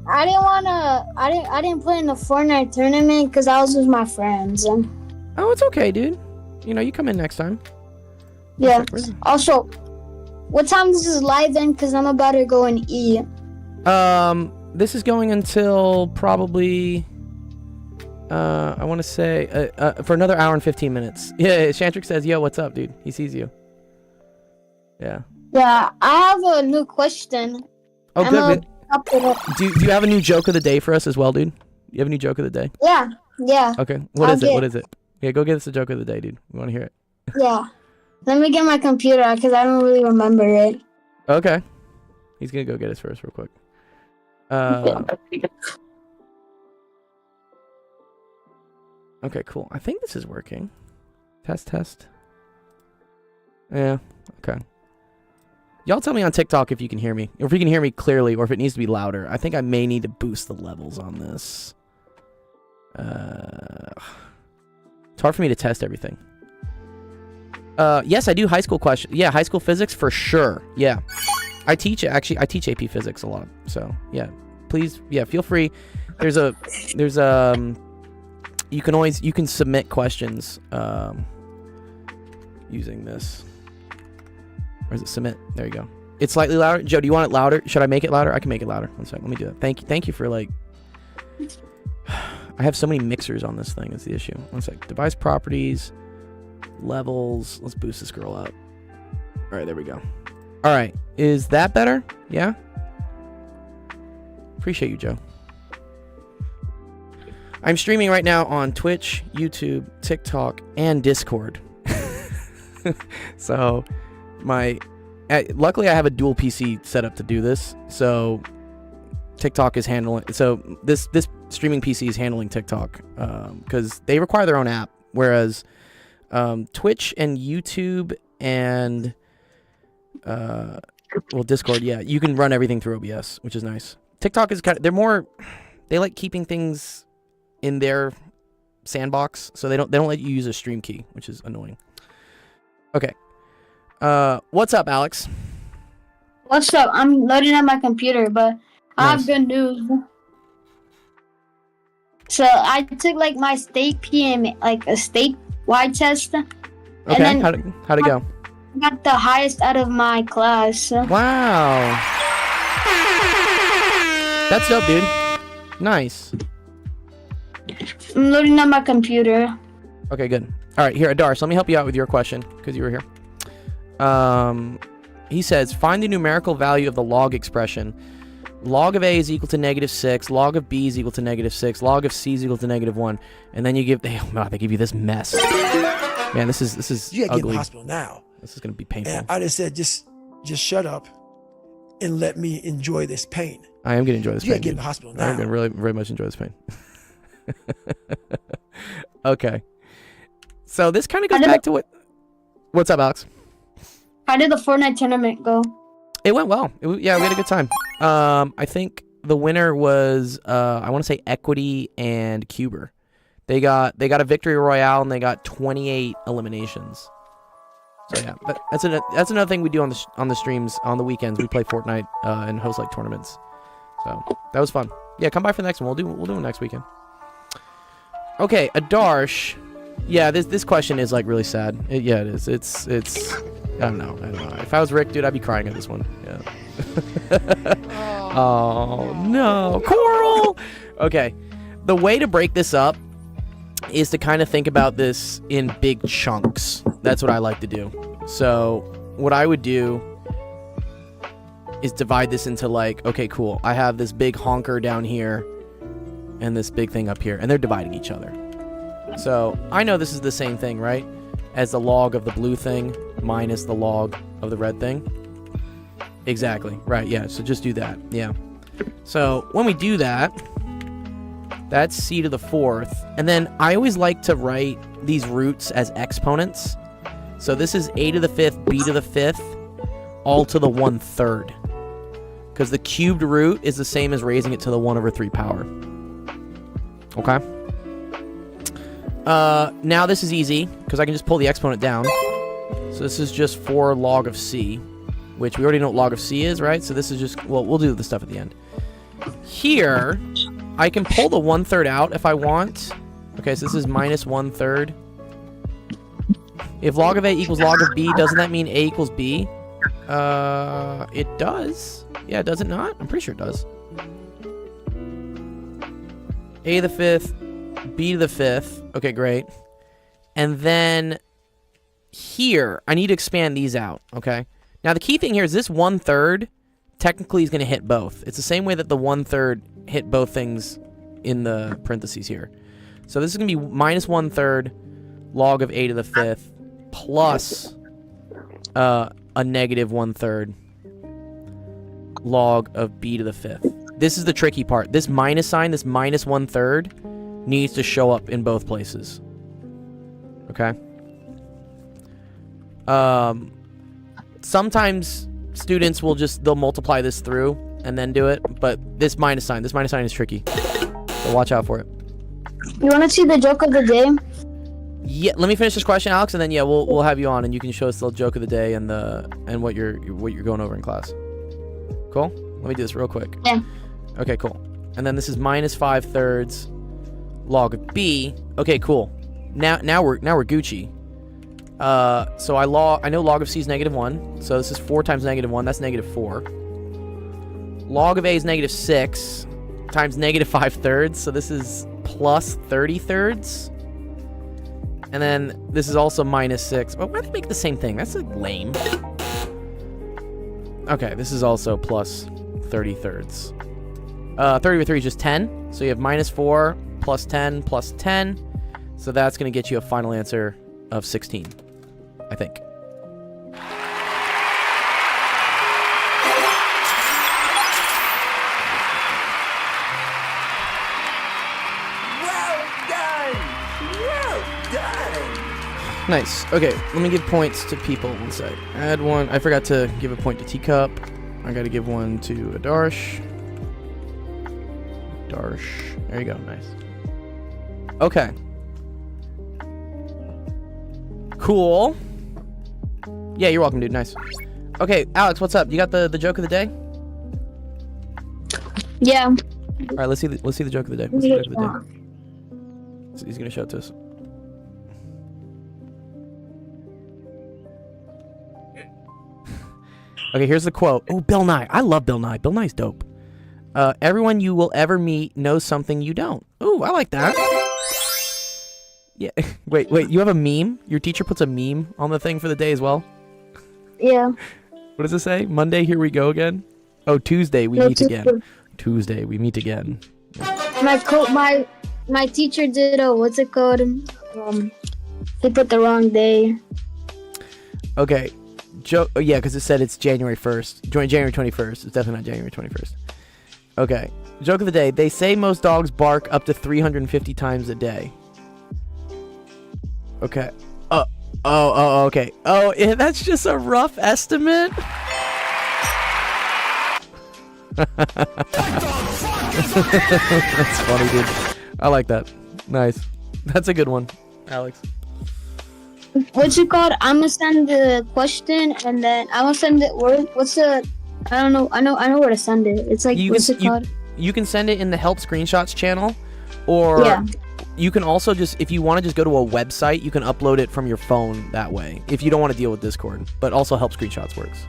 Speaker 5: I didn't wanna. I didn't play in the Fortnite tournament because I was with my friends.
Speaker 2: Oh, it's okay, dude. You know, you come in next time.
Speaker 5: Yeah.
Speaker 2: Where's it?
Speaker 5: Also, what time this is live then? Because I'm about to go and eat.
Speaker 2: This is going until probably, I want to say, for another hour and 15 minutes. Yeah, Shantrick says, yo, what's up, dude? He sees you. Yeah.
Speaker 5: Yeah, I have a new question.
Speaker 2: Oh,
Speaker 5: I'm
Speaker 2: good.
Speaker 5: gonna
Speaker 2: Man.
Speaker 5: pop it up.
Speaker 2: Do you have a new joke of the day for us as well, dude? You have a new joke of the day?
Speaker 5: Yeah. Yeah.
Speaker 2: Okay. What
Speaker 5: I'll
Speaker 2: is it?
Speaker 5: get-
Speaker 2: What is it? Yeah, go get us a joke of the day, dude. We want to hear it.
Speaker 5: Yeah. Let me get my computer because I don't really remember it.
Speaker 2: Okay. He's going to go get us first real quick. Okay, cool. I think this is working. Test. Yeah, okay. Y'all tell me on TikTok if you can hear me. Or if you can hear me clearly, or if it needs to be louder. I think I may need to boost the levels on this. It's hard for me to test everything. Yes, I do high school questions. Yeah, high school physics for sure. Yeah. I teach AP Physics a lot. So, yeah. Please, yeah, feel free. There's you can submit questions using this. Or is it submit? There you go. It's slightly louder. Joe, do you want it louder? Should I make it louder? I can make it louder. One second. Let me do that. Thank you for like. I have so many mixers on this thing. Is the issue. One sec. Device properties, levels. Let's boost this girl up. All right, there we go. All right, is that better? Yeah. Appreciate you, Joe. I'm streaming right now on Twitch, YouTube, TikTok, and Discord. So, luckily I have a dual PC set up to do this. So, TikTok is handling. So this streaming PC is handling TikTok because they require their own app, whereas Twitch and YouTube and Discord, yeah, you can run everything through OBS, which is nice. TikTok is they like keeping things in their sandbox, so they don't let you use a stream key, which is annoying. Okay. What's up, Alex?
Speaker 5: What's up? I'm loading up my computer, but I have good news. So I took like my state PM, like a statewide test.
Speaker 2: Okay.
Speaker 5: And then
Speaker 2: how'd it go?
Speaker 5: I got the highest out of my class.
Speaker 2: Wow. That's dope, dude. Nice.
Speaker 5: I'm loading up my computer.
Speaker 2: Okay, good. All right, here, Adar, so let me help you out with your question, because you were here. He says, find the numerical value of the log expression. Log of A is equal to -6, log of B is equal to -6, log of C is equal to -1, and then you give, they give you this mess. Man, this is
Speaker 6: You gotta
Speaker 2: ugly.
Speaker 6: get in the hospital now.
Speaker 2: This is gonna be painful.
Speaker 6: And I just said, just shut up and let me enjoy this pain.
Speaker 2: I am gonna enjoy this pain.
Speaker 6: You gotta get in the hospital now.
Speaker 2: I'm gonna really very much enjoy this pain. Okay. So this kind of goes back to what's up, Alex?
Speaker 5: How did the Fortnite tournament go?
Speaker 2: It went well. Yeah, we had a good time. I think the winner was I want to say Equity and Cuber. They got a victory royale and they got 28 eliminations. So yeah, but that's another thing we do on the streams on the weekends. We play Fortnite and host like tournaments. So that was fun. Yeah, come by for the next one. We'll do it next weekend. Okay, Adarsh. Yeah, this question is like really sad. Yeah, it is. It's I don't know. If I was Rick, dude, I'd be crying at this one. Yeah. Oh no, Coral. Okay, the way to break this up is to kind of think about this in big chunks. That's what I like to do. So what I would do is divide this into like, okay, cool. I have this big honker down here and this big thing up here, and they're dividing each other. So I know this is the same thing, right? As the log of the blue thing minus the log of the red thing. Exactly. Right, yeah. So just do that. Yeah. So when we do that, that's c to the 4th. And then I always like to write these roots as exponents. So this is a to the 5th, b to the 5th, all to the 1/3. Because the cubed root is the same as raising it to the 1/3 power. Okay? Now this is easy, because I can just pull the exponent down. So this is just 4 log of c, which we already know what log of c is, right? So this is just, well, we'll do the stuff at the end. Here, I can pull the 1/3 out if I want. Okay, so this is minus 1/3. If log of a equals log of b, doesn't that mean a equals b? It does. Yeah, does it not? I'm pretty sure it does. A to the 5th, b to the 5th. Okay, great. And then here, I need to expand these out, okay? Now, the key thing here is this 1/3 technically is going to hit both. It's the same way that the 1/3 hit both things in the parentheses here. So this is going to be minus 1/3 log of a to the 5th plus a negative 1/3 log of b to the 5th. This is the tricky part. This minus sign, this minus 1/3, needs to show up in both places. Okay? Sometimes students will they'll multiply this through and then do it, but this minus sign is tricky. So watch out for it.
Speaker 5: You want to see the joke of the day?
Speaker 2: Yeah, let me finish this question, Alex, and then we'll have you on and you can show us the joke of the day and what you're going over in class. Cool? Let me do this real quick.
Speaker 5: Yeah.
Speaker 2: Okay, cool. And then this is minus 5/3 log of b. Okay, cool. Now we're Gucci. So I know log of c is -1. So this is 4 times -1. That's -4. Log of a is -6 times -5/3. So this is plus 30/3. And then this is also -6. Oh, why do they make the same thing? That's like lame. Okay, this is also plus 30/3. 30 over 3 is just 10. So you have -4 plus 10 plus 10. So that's going to get you a final answer of 16, I think.
Speaker 7: Well done! Well done!
Speaker 2: Nice. Okay, let me give points to people. One sec. Add one. I forgot to give a point to Teacup. I got to give one to Adarsh. There you go. Nice. Okay. Cool. Yeah, you're welcome, dude. Nice. Okay, Alex, what's up? You got the joke of the day?
Speaker 5: Yeah.
Speaker 2: All right, let's see the joke of the day. What's the joke of the day? So he's gonna show it to us. Okay, here's the quote. Oh, Bill Nye. I love Bill Nye. Bill Nye's dope. Everyone you will ever meet knows something you don't. Ooh, I like that. Yeah. Wait. You have a meme? Your teacher puts a meme on the thing for the day as well?
Speaker 5: Yeah.
Speaker 2: What does it say? Monday, here we go again? Oh, Tuesday, we meet again. Tuesday, we meet again.
Speaker 5: My teacher did a, what's it called? They put the wrong day.
Speaker 2: Okay. Oh, yeah, because it said it's January 1st. January 21st. It's definitely not January 21st. Okay. Joke of the day. They say most dogs bark up to 350 times a day. Okay. Okay. Oh, yeah, that's just a rough estimate? That's funny, dude. I like that. Nice. That's a good one, Alex.
Speaker 5: What's it called? I'm gonna send the question and then I'm gonna send it. What's the? I don't know. I know where to send it. It's like what's it called?
Speaker 2: You can send it in the help screenshots channel, or you can also just, if you want to just go to a website, you can upload it from your phone that way. If you don't want to deal with Discord, but also help screenshots works.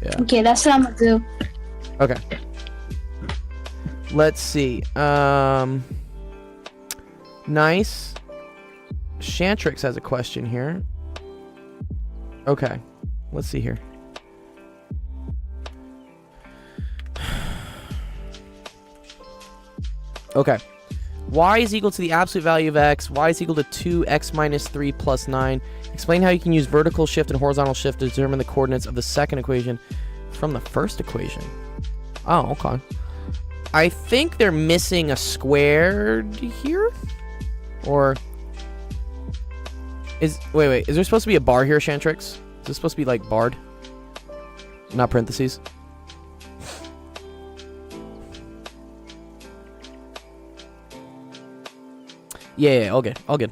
Speaker 2: Yeah.
Speaker 5: Okay, that's what I'm gonna do.
Speaker 2: Okay. Let's see. Nice. Shantrix has a question here. Okay. Let's see here. Okay. Y is equal to the absolute value of x. Y is equal to 2x minus 3 plus 9. Explain how you can use vertical shift and horizontal shift to determine the coordinates of the second equation from the first equation. Oh, okay. I think they're missing a squared here? Or... Wait. Is there supposed to be a bar here, Shantrix? Is this supposed to be, like, barred? Not parentheses? Yeah, all good. Okay.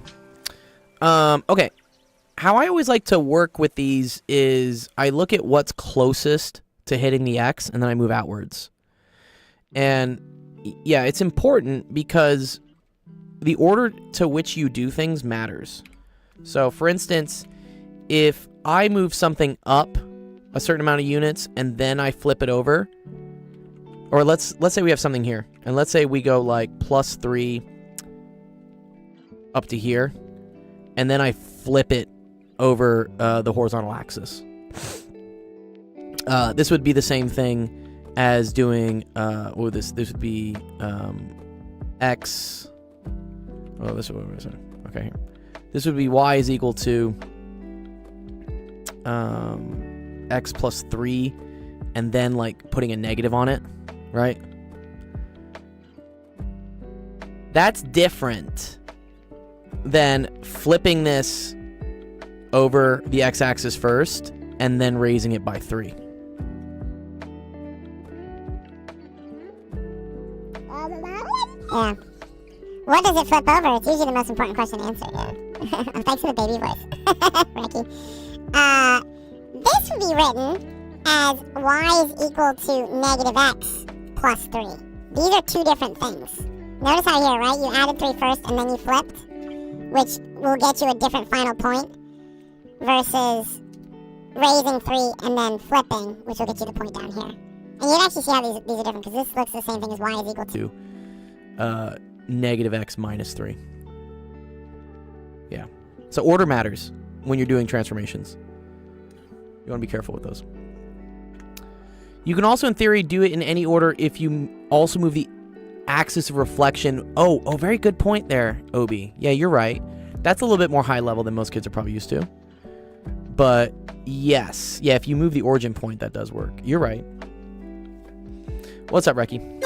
Speaker 2: How I always like to work with these is I look at what's closest to hitting the X, and then I move outwards. And, yeah, it's important because the order to which you do things matters. So, for instance, if I move something up a certain amount of units and then I flip it over, or let's say we have something here, and let's say we go like +3 up to here, and then I flip it over the horizontal axis. This would be the same thing as doing, this would be X. Oh, this would be, okay, here. This would be Y is equal to X plus 3, and then like putting a negative on it, right? That's different than flipping this over the x-axis first and then raising it by 3.
Speaker 8: Yeah. What does it flip over? It's usually the most important question to answer. Yeah. Thanks for the baby voice, Ricky. This would be written as y is equal to negative x plus 3. These are two different things. Notice how here, right? You added 3 first and then you flipped, which will get you a different final point, versus raising 3 and then flipping, which will get you the point down here. And you'd actually see how these are different, because this looks the same thing as y is equal to
Speaker 2: negative x minus 3. Yeah. So order matters when you're doing transformations. You want to be careful with those. You can also, in theory, do it in any order if you also move the axis of reflection. Oh, very good point there, Obi. Yeah, you're right. That's a little bit more high level than most kids are probably used to. But yes. Yeah, if you move the origin point, that does work. You're right. What's up, Reki?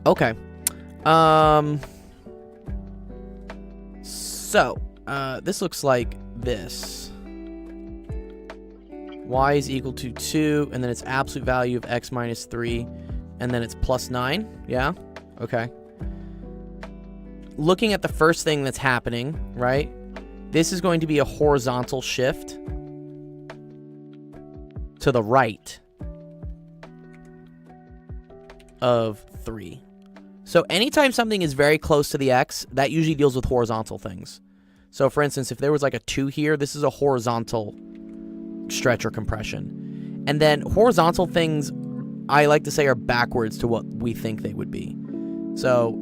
Speaker 2: Okay. So, this looks like this. Y is equal to 2, and then its absolute value of x minus 3, and then it's plus 9. Yeah? Okay. Looking at the first thing that's happening, right? This is going to be a horizontal shift to the right of 3. So anytime something is very close to the x, that usually deals with horizontal things. So for instance, if there was like a 2 here, this is a horizontal stretch or compression. And then horizontal things, I like to say, are backwards to what we think they would be. So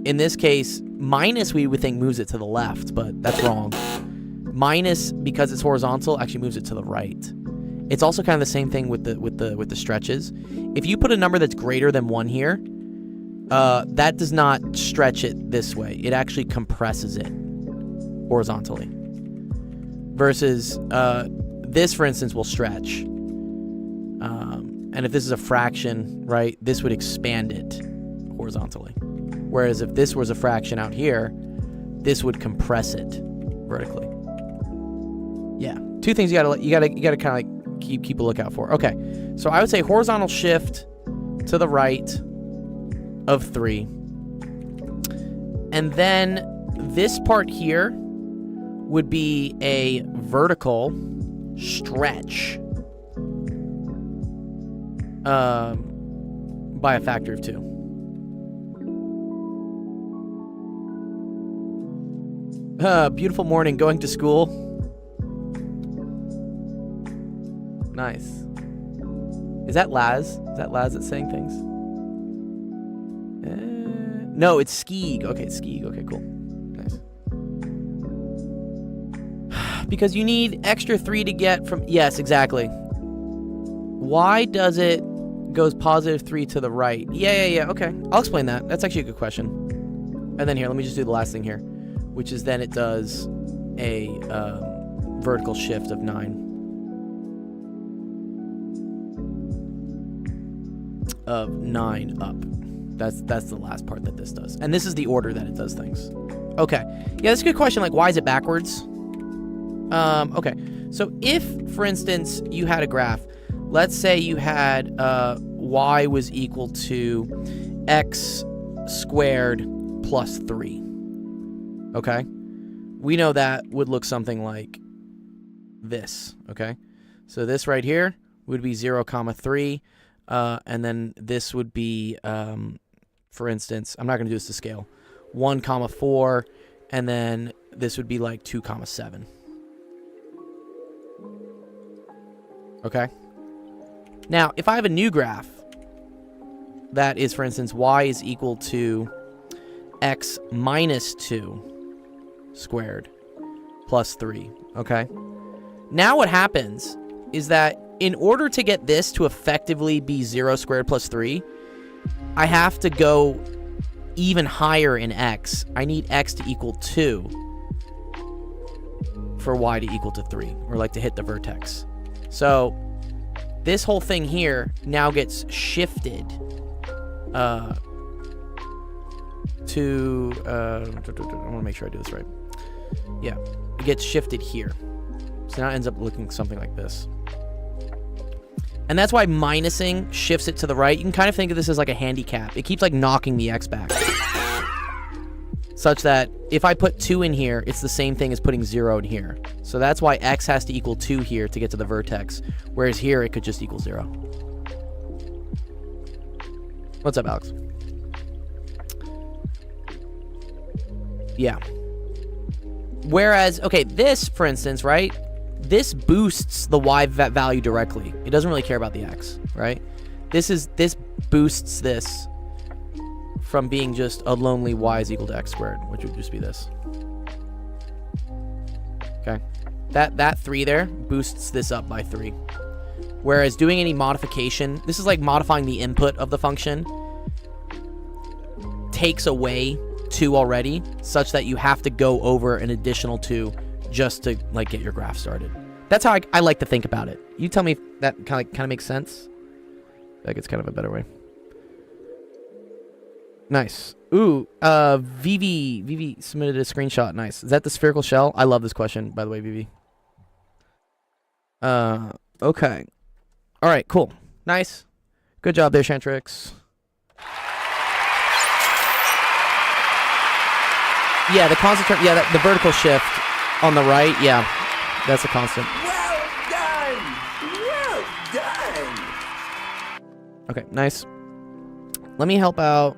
Speaker 2: in this case, minus we would think moves it to the left, but that's wrong. Minus, because it's horizontal, actually moves it to the right. It's also kind of the same thing with the stretches. If you put a number that's greater than 1 here, that does not stretch it this way. It actually compresses it horizontally. Versus this, for instance, will stretch. And if this is a fraction, right, this would expand it horizontally. Whereas if this was a fraction out here, this would compress it vertically. Yeah, two things you gotta kind of like keep a lookout for. Okay, so I would say horizontal shift to the right of 3, and then this part here would be a vertical stretch by a factor of 2. Beautiful morning, going to school. Nice. Is that Laz? Is that Laz that's saying things? No, it's Skeeg. Okay, it's Skeeg. Okay, cool. Nice. Because you need extra 3 to get from... Yes, exactly. Why does it goes positive 3 to the right? Yeah. Okay, I'll explain that. That's actually a good question. And then here, let me just do the last thing here, which is then it does a vertical shift of 9. Of 9 up. That's the last part that this does. And this is the order that it does things. Okay. Yeah, that's a good question. Like, why is it backwards? Okay. So if, for instance, you had a graph, let's say you had y was equal to x squared plus 3. Okay? We know that would look something like this. Okay? So this right here would be 0, 3. And then this would be, for instance, I'm not going to do this to scale, 1, 4, and then this would be like 2, 7. Okay? Now, if I have a new graph that is, for instance, y is equal to x minus 2 squared plus 3, okay? Now what happens is that in order to get this to effectively be 0 squared plus 3, I have to go even higher in x. I need x to equal 2 for y to equal to 3, or like to hit the vertex. So this whole thing here now gets shifted to I want to make sure I do this right. Yeah, it gets shifted here. So now it ends up looking something like this. And that's why minusing shifts it to the right. You can kind of think of this as like a handicap. It keeps like knocking the x back. Such that if I put 2 in here, it's the same thing as putting 0 in here. So that's why x has to equal 2 here to get to the vertex. Whereas here, it could just equal 0. What's up, Alex? Yeah. Whereas, okay, this, for instance, right? This boosts the y value directly. It doesn't really care about the x, right? This boosts this from being just a lonely y is equal to x squared, which would just be this. Okay. That 3 there boosts this up by 3. Whereas doing any modification, this is like modifying the input of the function, takes away 2 already, such that you have to go over an additional 2 just to like get your graph started. That's how I like to think about it. You tell me if that kind of makes sense. Like it's kind of a better way. Nice. Ooh, Vivi submitted a screenshot. Nice. Is that the spherical shell? I love this question, by the way, Vivi. Okay. All right, cool. Nice. Good job there, Shantrix. Yeah, the constant term, yeah, the vertical shift on the right, yeah, that's a constant.
Speaker 7: Well done! Well done!
Speaker 2: Okay, nice. Let me help out,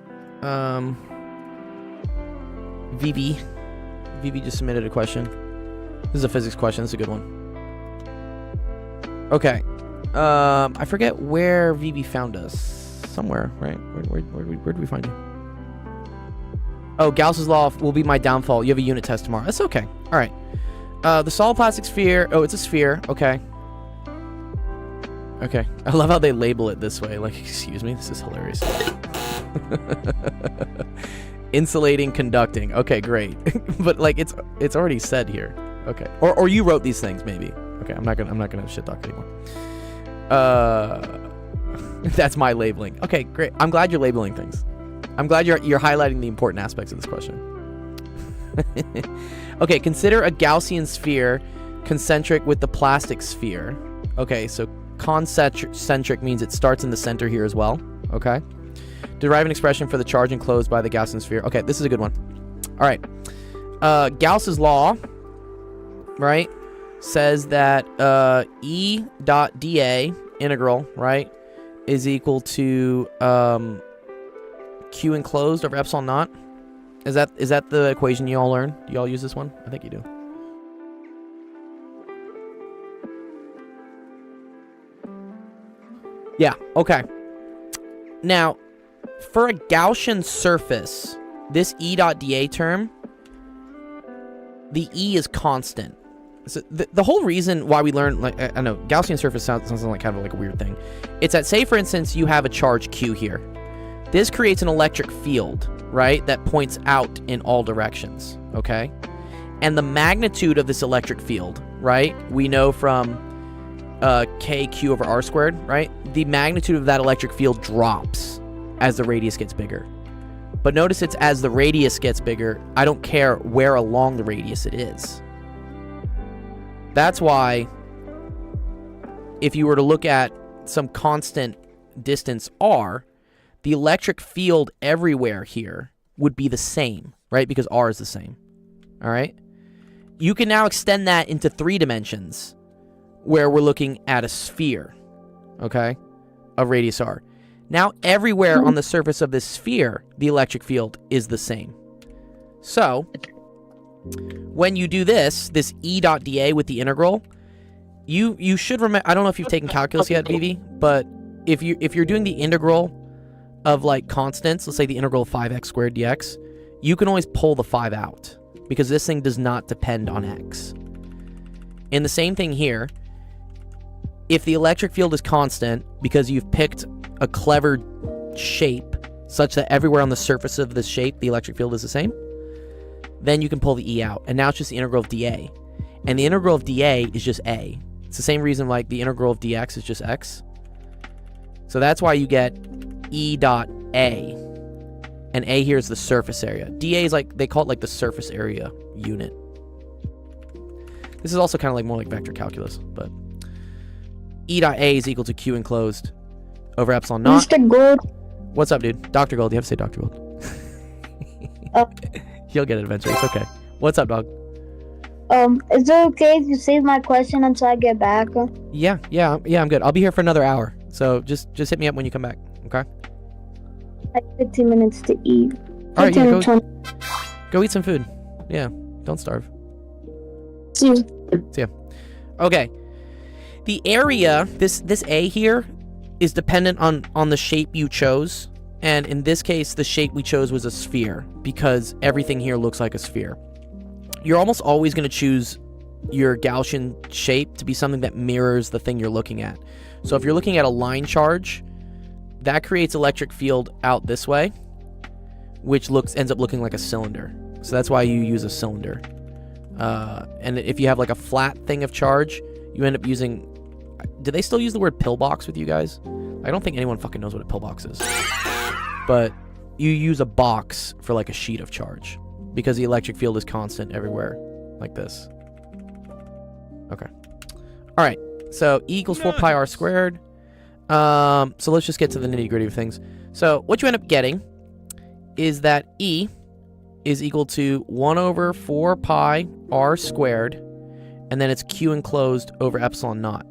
Speaker 2: Vivi. Vivi just submitted a question. This is a physics question, this is a good one. Okay, I forget where Vivi found us. Somewhere, right? Where did we find you? Oh, Gauss's law will be my downfall. You have a unit test tomorrow. That's okay. All right. The solid plastic sphere. Oh, it's a sphere. Okay. Okay. I love how they label it this way. Like, excuse me. This is hilarious. Insulating, conducting. Okay, great. But like, it's already said here. Okay. Or you wrote these things maybe. Okay. I'm not gonna shit talk anymore. That's my labeling. Okay, great. I'm glad you're labeling things. I'm glad you're highlighting the important aspects of this question. Okay, consider a Gaussian sphere concentric with the plastic sphere. Okay, so concentric means it starts in the center here as well. Okay. Derive an expression for the charge enclosed by the Gaussian sphere. Okay, this is a good one. All right. Gauss's law, right, says that E dot dA integral, right, is equal to Q enclosed over epsilon naught. Is that the equation you all learn? Do you all use this one? I think you do. Yeah, okay. Now, for a Gaussian surface, this E dot dA term, the E is constant. So the whole reason why we learn, like, I know Gaussian surface sounds like kind of like a weird thing. It's that, say for instance, you have a charge Q here. This creates an electric field, right, that points out in all directions, okay? And the magnitude of this electric field, right, we know from KQ over R squared, right? The magnitude of that electric field drops as the radius gets bigger. But notice it's as the radius gets bigger, I don't care where along the radius it is. That's why if you were to look at some constant distance R, the electric field everywhere here would be the same, right? Because R is the same, all right? You can now extend that into 3 dimensions where we're looking at a sphere, okay, of radius R. Now, everywhere on the surface of this sphere, the electric field is the same. So, when you do this E dot dA with the integral, you should remember, I don't know if you've taken calculus yet, Vivi, but if you're doing the integral of like constants, let's say the integral of 5x squared dx, you can always pull the 5 out because this thing does not depend on x. And the same thing here, if the electric field is constant because you've picked a clever shape such that everywhere on the surface of this shape the electric field is the same, then you can pull the E out, and now it's just the integral of dA. And the integral of dA is just A. It's the same reason like the integral of dx is just x. So that's why you get E dot A. And A here is the surface area. dA is like, they call it like the surface area unit. This is also kind of like more like vector calculus, but E dot A is equal to Q enclosed over epsilon naught.
Speaker 5: Mr. Gold.
Speaker 2: What's up, dude? Dr. Gold. You have to say Dr. Gold. He'll get it eventually. It's okay. What's up, dog?
Speaker 5: Is it okay if you save my question until I get back?
Speaker 2: Yeah, I'm good. I'll be here for another hour. So just hit me up when you come back, okay?
Speaker 5: I have 15 minutes to eat.
Speaker 2: All right,
Speaker 5: 15
Speaker 2: yeah,
Speaker 5: or 20.
Speaker 2: go eat some food. Yeah, don't starve.
Speaker 5: See you.
Speaker 2: See ya. Okay. The area, this A here, is dependent on the shape you chose. And in this case, the shape we chose was a sphere because everything here looks like a sphere. You're almost always going to choose your Gaussian shape to be something that mirrors the thing you're looking at. So if you're looking at a line charge, that creates electric field out this way, which ends up looking like a cylinder. So that's why you use a cylinder. And if you have like a flat thing of charge, you end up using... Do they still use the word pillbox with you guys? I don't think anyone fucking knows what a pillbox is. But you use a box for like a sheet of charge because the electric field is constant everywhere, like this. Okay. All right. So E equals 4 pi r squared. So let's just get to the nitty gritty of things. So what you end up getting is that E is equal to 1 over 4 pi r squared, and then it's Q enclosed over epsilon naught.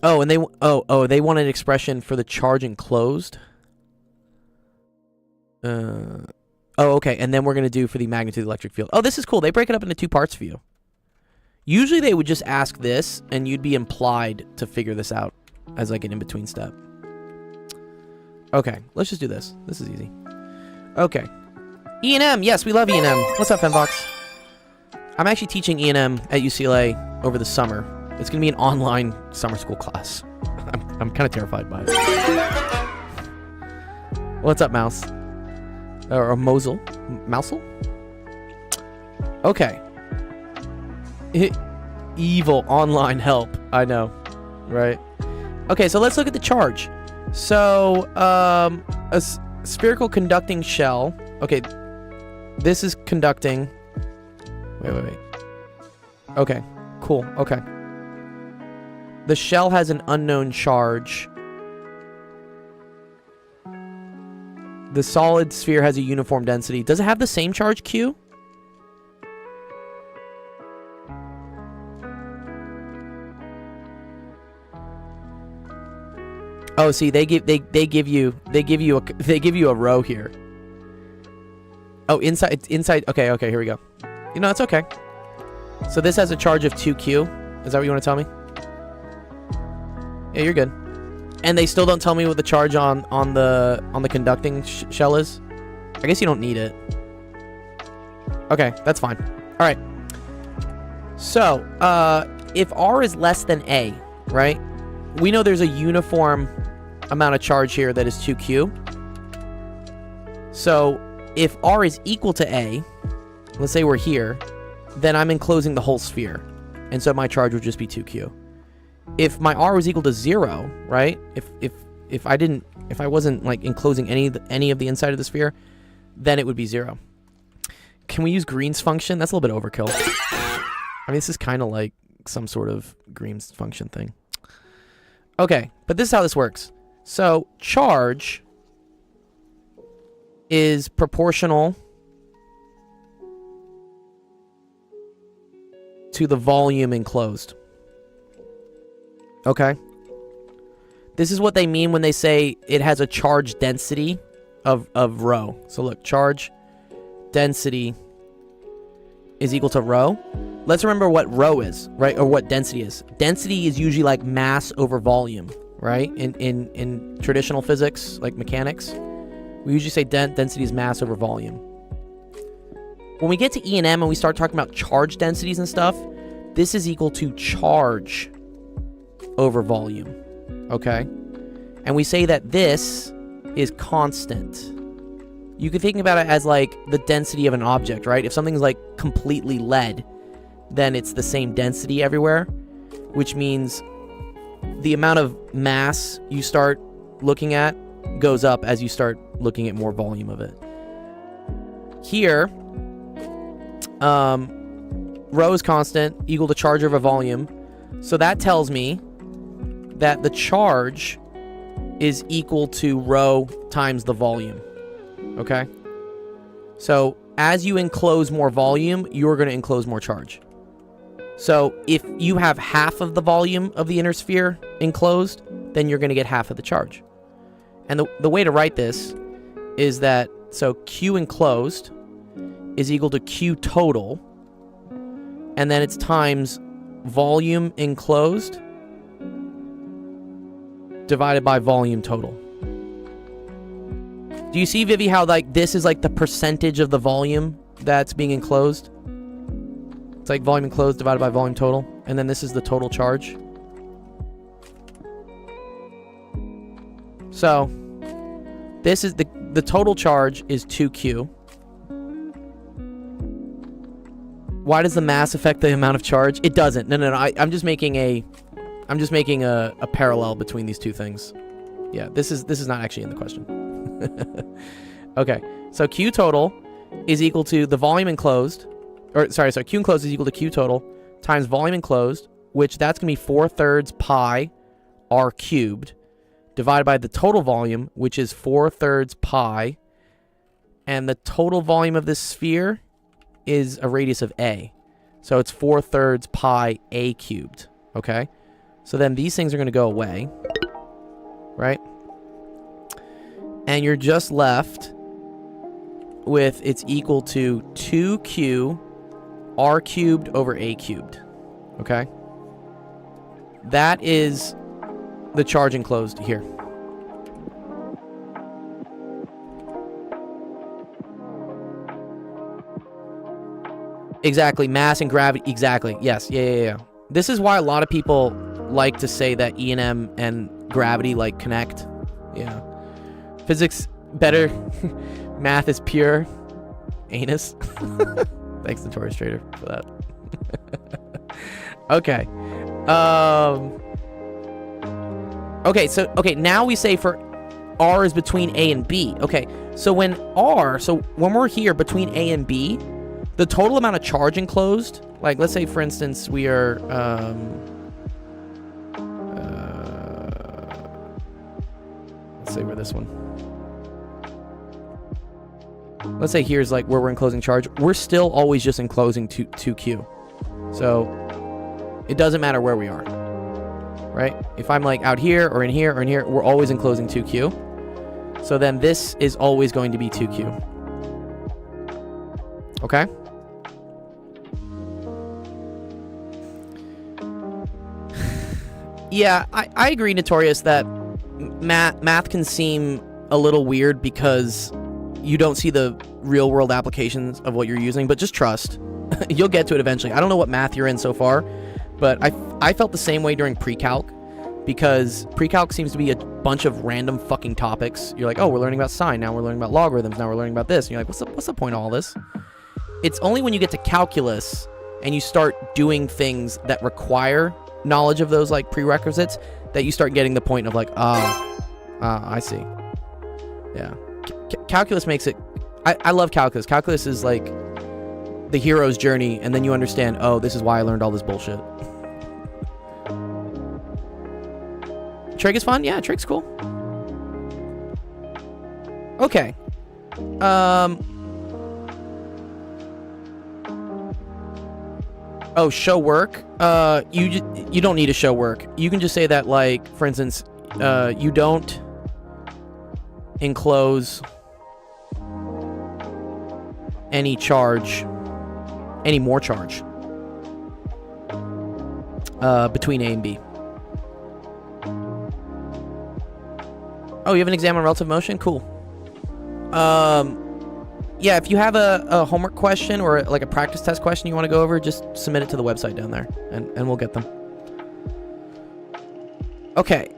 Speaker 2: Oh, and they want an expression for the charge enclosed. Oh, okay, and then we're gonna do for the magnitude of the electric field. Oh, this is cool. They break it up into 2 parts for you. Usually they would just ask this, and you'd be implied to figure this out as like an in-between step. Okay, let's just do this. This is easy. Okay. E&M, yes, we love E&M. What's up, Femfox? I'm actually teaching E&M at UCLA over the summer. It's going to be an online summer school class. I'm kind of terrified by it. What's up, Mouse? Or Mosel? Mousel? Okay. Evil online help. I know. Right? Okay, so let's look at the charge. So, a spherical conducting shell. Okay, this is conducting. Wait. Okay, cool. Okay. The shell has an unknown charge. The solid sphere has a uniform density. Does it have the same charge, Q? Oh, see, they give you a row here. Oh, inside. Okay, here we go. You know, it's okay. So this has a charge of 2Q. Is that what you want to tell me? Yeah, you're good. And they still don't tell me what the charge on the conducting shell is. I guess you don't need it. Okay, that's fine. All right. So, if R is less than A, right? We know there's a uniform amount of charge here that is 2Q. So, if R is equal to A, let's say we're here, then I'm enclosing the whole sphere. And so my charge would just be 2Q. If my R was equal to 0, right? If I wasn't like enclosing any of the inside of the sphere, then it would be 0. Can we use Green's function? That's a little bit overkill. I mean, this is kind of like some sort of Green's function thing. Okay, but this is how this works. So charge is proportional to the volume enclosed. Okay? This is what they mean when they say it has a charge density of rho. So look, charge density is equal to rho. Let's remember what rho is, right? Or what density is. Density is usually like mass over volume, right? In traditional physics, like mechanics, we usually say density is mass over volume. When we get to E&M and we start talking about charge densities and stuff, this is equal to charge over volume, okay? And we say that this is constant. You could think about it as like the density of an object, right? If something's like completely lead, then it's the same density everywhere, which means the amount of mass you start looking at goes up as you start looking at more volume of it. Here, rho is constant, equal to charge over volume. So that tells me that the charge is equal to rho times the volume. Okay? So as you enclose more volume, you're going to enclose more charge. So if you have half of the volume of the inner sphere enclosed, then you're going to get half of the charge. And the way to write this is that, so Q enclosed is equal to Q total, and then it's times volume enclosed divided by volume total. Do you see, Vivi, how like this is like the percentage of the volume that's being enclosed? It's like volume enclosed divided by volume total, and then this is the total charge. So this is the total charge is 2Q. Why does the mass affect the amount of charge? It doesn't. No. I'm just making a parallel between these two things. Yeah, this is not actually in the question. Okay, so Q total is equal to the volume enclosed, or sorry, so Q enclosed is equal to Q total times volume enclosed, which that's going to be 4/3 pi r cubed, divided by the total volume, which is 4/3 pi, and the total volume of this sphere is a radius of a. So it's 4/3 pi a cubed, okay? So then these things are going to go away, right? And you're just left with it's equal to 2Q r cubed over a cubed, okay? That is the charge enclosed here. Exactly, mass and gravity, exactly, yes, yeah. This is why a lot of people like to say that E&M and gravity, like, connect. Yeah. Physics, better. Math is pure. Anus. Thanks, Notorious Trader, for that. Okay. Okay, now we say for R is between A and B. Okay, so when we're here between A and B, the total amount of charge enclosed, like let's say for instance we are, let's say we're this one. Let's say here's like where we're enclosing charge. We're still always just enclosing 2Q. So it doesn't matter where we are, right? If I'm like out here or in here or in here, we're always enclosing 2Q. So then this is always going to be 2Q. Okay? Yeah, I agree, Notorious, that math can seem a little weird because you don't see the real world applications of what you're using, but just trust. You'll get to it eventually. I don't know what math you're in so far, but I felt the same way during pre-calc, because pre-calc seems to be a bunch of random fucking topics. You're like, oh, we're learning about sine, now we're learning about logarithms, now we're learning about this. And you're like, what's the point of all this? It's only when you get to calculus and you start doing things that require knowledge of those like prerequisites that you start getting the point of like, I see. Yeah. Calculus makes it... I love calculus. Calculus is like the hero's journey, and then you understand, oh, this is why I learned all this bullshit. Trig is fun? Yeah, Trig's cool. Okay. Oh, show work? You don't need to show work. You can just say that, like, for instance, you don't enclose any more charge between A and B. Oh, you have an exam on relative motion? Cool. Yeah, if you have a homework question or like a practice test question you want to go over, just submit it to the website down there, and we'll get them. Okay.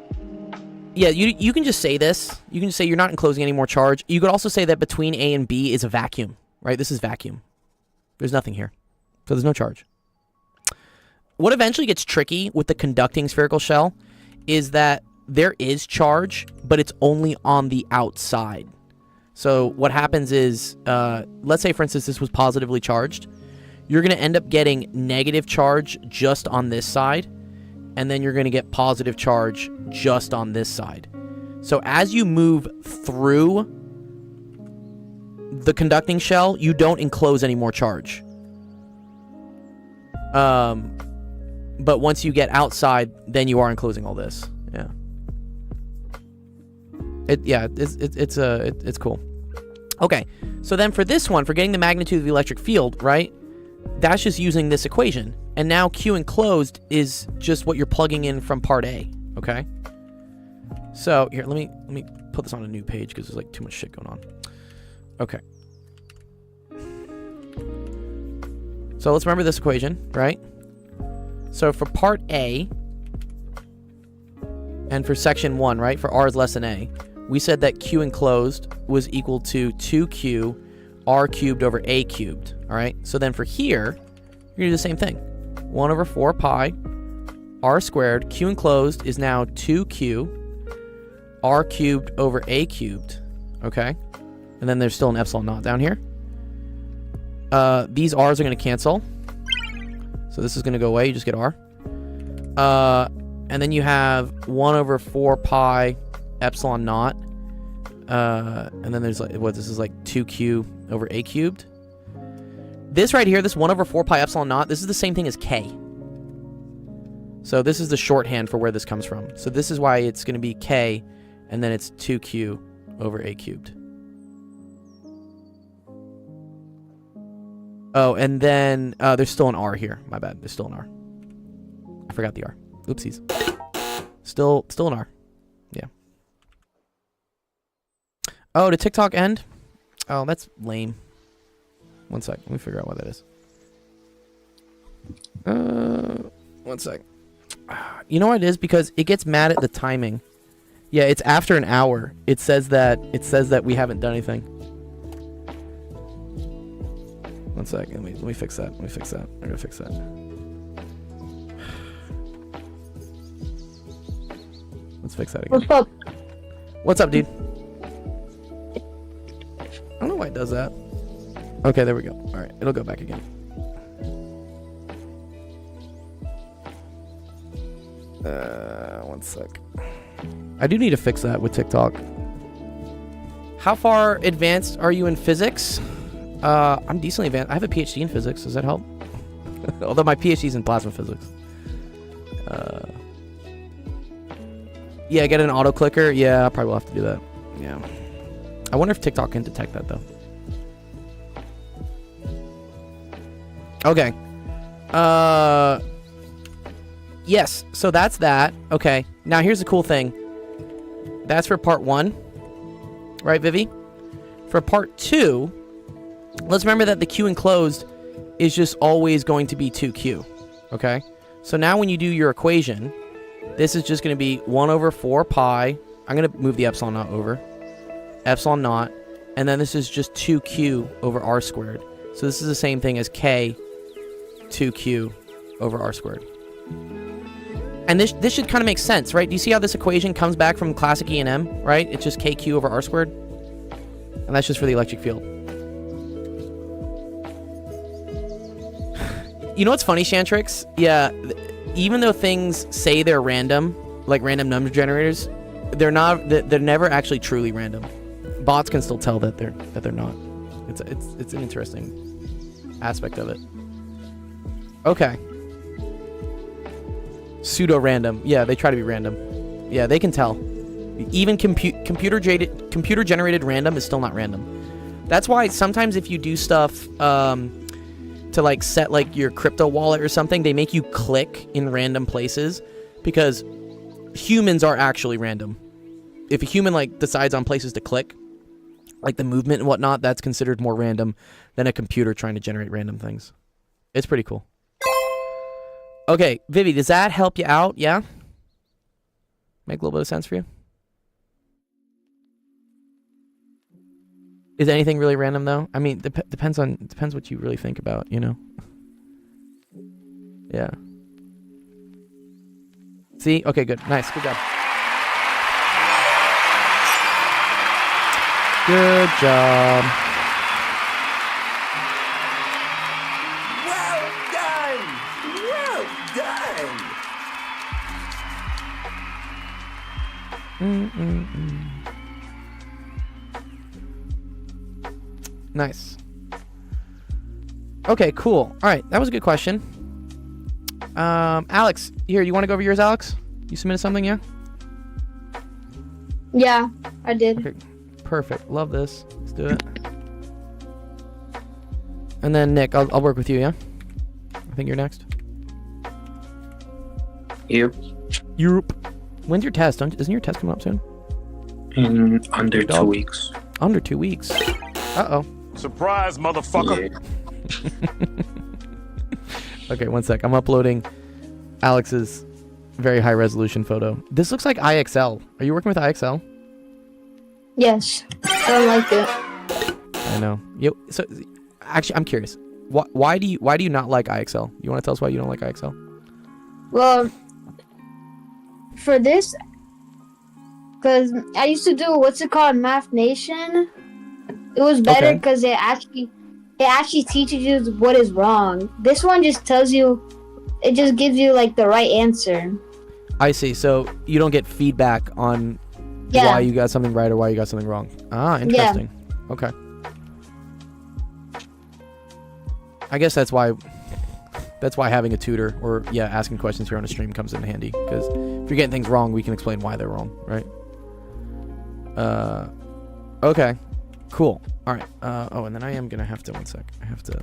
Speaker 2: Yeah, you can just say this. You can just say you're not enclosing any more charge. You could also say that between A and B is a vacuum, right? This is vacuum. There's nothing here. So there's no charge. What eventually gets tricky with the conducting spherical shell is that there is charge, but it's only on the outside. So what happens is, let's say, for instance, this was positively charged. You're going to end up getting negative charge just on this side, and then you're going to get positive charge just on this side. So as you move through the conducting shell, you don't enclose any more charge. But once you get outside, then you are enclosing all this. Yeah. It's cool. Okay, so then for this one, for getting the magnitude of the electric field, right? That's just using this equation. And now Q enclosed is just what you're plugging in from part A, okay? So here, let me put this on a new page because there's like too much shit going on. Okay. So let's remember this equation, right? So for part A, and for section 1, right, for R is less than A, we said that Q enclosed was equal to 2Q R cubed over A cubed, all right? So then for here, you're gonna do the same thing. 1 over 4 pi R squared, Q enclosed is now 2Q R cubed over A cubed, okay? And then there's still an epsilon naught down here. These R's are gonna cancel. So this is gonna go away, you just get R. And then you have 1 over 4 pi epsilon naught. And then there's like, what, this is like 2Q over A cubed. This right here, this 1 over 4 pi epsilon naught, this is the same thing as K. So this is the shorthand for where this comes from. So this is why it's gonna be K, and then it's 2Q over A cubed. Oh, and then there's still an R here. My bad. There's still an R. I forgot the R. Oopsies. Still an R. Yeah. Oh, did TikTok end? Oh, that's lame. One sec. Let me figure out what that is. One sec. You know what it is? Because it gets mad at the timing. Yeah, it's after an hour. It says that we haven't done anything. One sec. Let me fix that. I'm gonna fix that. Let's fix that again.
Speaker 5: What's up?
Speaker 2: What's up, dude? I don't know why it does that. Okay, there we go. All right, it'll go back again. One sec. I do need to fix that with TikTok. How far advanced are you in physics? I'm decently advanced. I have a PhD in physics. Does that help? Although my PhD's in plasma physics. Yeah, get an auto clicker. Yeah, I probably will have to do that. Yeah. I wonder if TikTok can detect that though. Okay. Yes, so that's that. Okay. Now here's the cool thing. That's for part 1. Right, Vivi? For part 2, let's remember that the Q enclosed is just always going to be 2Q. Okay? So now when you do your equation, this is just going to be 1 over 4 pi. I'm going to move the epsilon naught over. Epsilon naught. And then this is just 2Q over R squared. So this is the same thing as K 2Q over R squared. And this should kind of make sense, right? Do you see how this equation comes back from classic E&M, right? It's just KQ over R squared. And that's just for the electric field. You know what's funny, Shantrix? Yeah, even though things say they're random, like random number generators, they're not. They're never actually truly random. Bots can still tell that they're not. It's an interesting aspect of it. Okay. Pseudo-random. Yeah, they try to be random. Yeah, they can tell. Even computer-generated random is still not random. That's why sometimes if you do stuff to like set like your crypto wallet or something, they make you click in random places because humans are actually random. If a human like decides on places to click, like the movement and whatnot, that's considered more random than a computer trying to generate random things. It's pretty cool. Okay, Vivi, does that help you out? Yeah? Make a little bit of sense for you? Is anything really random though? I mean, depends what you really think about, you know? Yeah. See? Okay, good. Nice. Good job. Good job.
Speaker 7: Well done! Well done!
Speaker 2: Nice. Okay, cool. All right, that was a good question. Alex, here, you want to go over yours, Alex? You submitted something, yeah?
Speaker 5: Yeah, I did.
Speaker 2: Okay, perfect. Love this. Let's do it. And then Nick, I'll work with you, yeah? I think you're next.
Speaker 3: Yep.
Speaker 2: Europe. When's your test? Isn't your test coming up soon?
Speaker 3: In under 2
Speaker 2: Dog.
Speaker 3: weeks.
Speaker 2: Under 2 weeks. Uh-oh.
Speaker 9: Surprise, motherfucker.
Speaker 3: Yeah.
Speaker 2: Okay, one sec. I'm uploading Alex's very high resolution photo. This looks like IXL. Are you working with IXL?
Speaker 5: Yes. I don't like it.
Speaker 2: I know. So actually, I'm curious. Why do you not like IXL? You want to tell us why you don't like IXL?
Speaker 5: Well, for this, because I used to do what's it called, Math Nation. It was better
Speaker 2: Okay.
Speaker 5: because it actually teaches you what is wrong. This one just tells you, it just gives you like the right answer.
Speaker 2: I see. So you don't get feedback on
Speaker 5: Yeah.
Speaker 2: why you got something right or why you got something wrong. Ah, interesting. Okay. I guess that's why having a tutor or asking questions here on a stream comes in handy, because if you're getting things wrong, we can explain why they're wrong, right? Okay. Cool. All right. And then I am gonna have to, one sec. I have to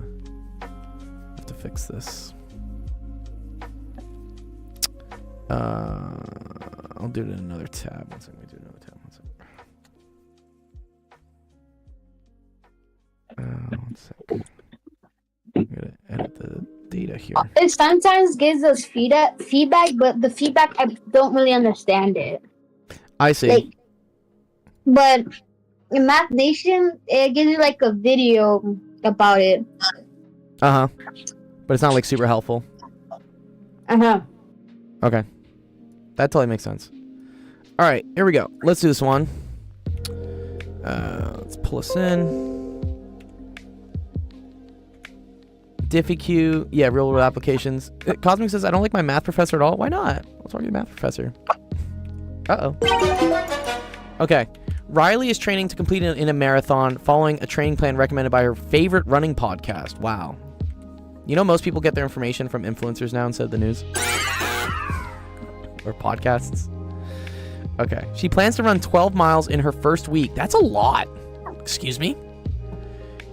Speaker 2: fix this. I'll do it in another tab. One sec. Let me do another tab. One sec. I'm gonna edit the data here.
Speaker 5: It sometimes gives us feedback, but the feedback, I don't really understand it.
Speaker 2: I see.
Speaker 5: Like, but in Math Nation, it gives you like a video about it.
Speaker 2: But it's not like super helpful. Okay. That totally makes sense. All right, here we go. Let's do this one. Let's pull us in. DiffyQ, yeah, real world applications. Cosmic says, I don't like my math professor at all. Why not? What's wrong with your math professor? Uh-oh. Okay. Riley is training to complete in a marathon following a training plan recommended by her favorite running podcast. Wow. You know, most people get their information from influencers now instead of the news. Or podcasts. Okay. She plans to run 12 miles in her first week. That's a lot. Excuse me?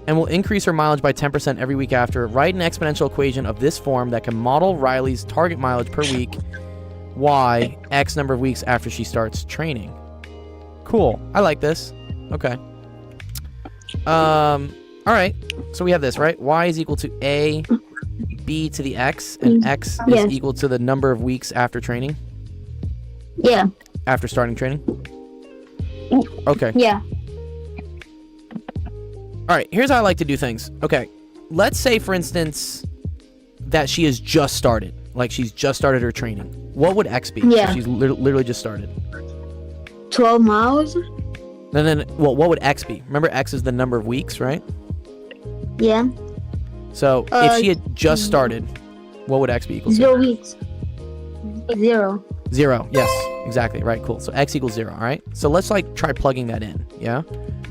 Speaker 2: And will increase her mileage by 10% every week after. Write an exponential equation of this form that can model Riley's target mileage per week, y, x number of weeks after she starts training. Cool. I like this. Okay. All right. So we have this, right? Y is equal to a b to the x, and x is equal to the number of weeks after training.
Speaker 5: Yeah.
Speaker 2: After starting training. Okay.
Speaker 5: Yeah.
Speaker 2: All right, here's how I like to do things. Okay, let's say, for instance, that she has just started. Like, she's just started her training. What would X be?
Speaker 5: Yeah.
Speaker 2: So she's literally just started.
Speaker 5: 12 miles?
Speaker 2: And then, well, what would X be? Remember, X is the number of weeks, right?
Speaker 5: Yeah.
Speaker 2: So, if she had just started, what would X be equal to?
Speaker 5: 0 weeks. 0.
Speaker 2: 0, yes, exactly, right, cool. So, X equals 0, all right? So, let's, like, try plugging that in, yeah?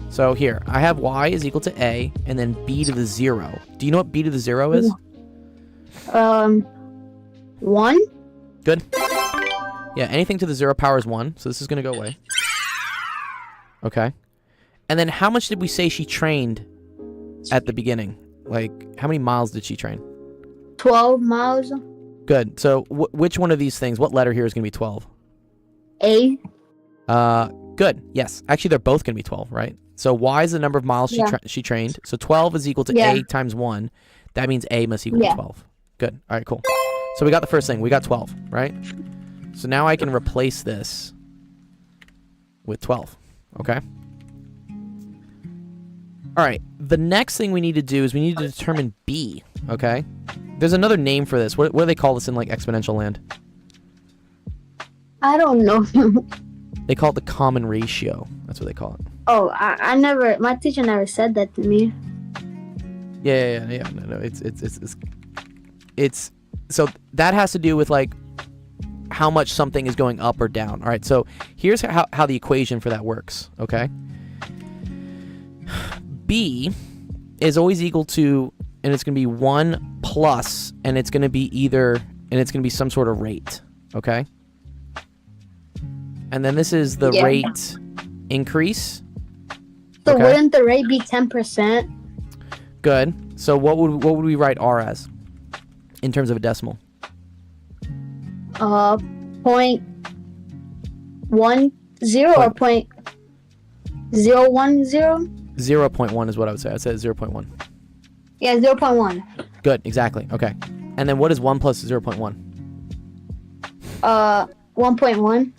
Speaker 2: So here, I have y is equal to a, and then b to the 0. Do you know what b to the 0 is?
Speaker 5: 1?
Speaker 2: Good. Yeah, anything to the 0 power is 1, so this is going to go away. Okay. And then how much did we say she trained at the beginning? Like, how many miles did she train?
Speaker 5: 12 miles.
Speaker 2: Good. So which one of these things, what letter here is going to be 12?
Speaker 5: A.
Speaker 2: Good. Yes. Actually, they're both going to be 12, right? So y is the number of miles she trained. So 12 is equal to a times 1. That means a must equal to 12. Good. All right, cool. So we got the first thing. We got 12, right? So now I can replace this with 12, okay? All right. The next thing we need to do is we need to determine b, okay? There's another name for this. What do they call this in, like, exponential land?
Speaker 5: I don't know.
Speaker 2: They call it the common ratio. That's what they call it.
Speaker 5: Oh, I never. My teacher never said that to me.
Speaker 2: Yeah. No. It's so that has to do with like how much something is going up or down. All right. So here's how the equation for that works. Okay. B is always equal to, and it's going to be 1 plus, and it's going to be some sort of rate. Okay. And then this is the rate increase.
Speaker 5: So
Speaker 2: Okay.
Speaker 5: wouldn't the rate be 10%?
Speaker 2: Good. So what would we write R as in terms of a decimal?
Speaker 5: 0.10 or 0.010?
Speaker 2: 0.1 is what I would say. I'd say 0.1.
Speaker 5: Yeah, 0.1.
Speaker 2: Good. Exactly. Okay. And then what is 1 plus 0.1?
Speaker 5: 1.1.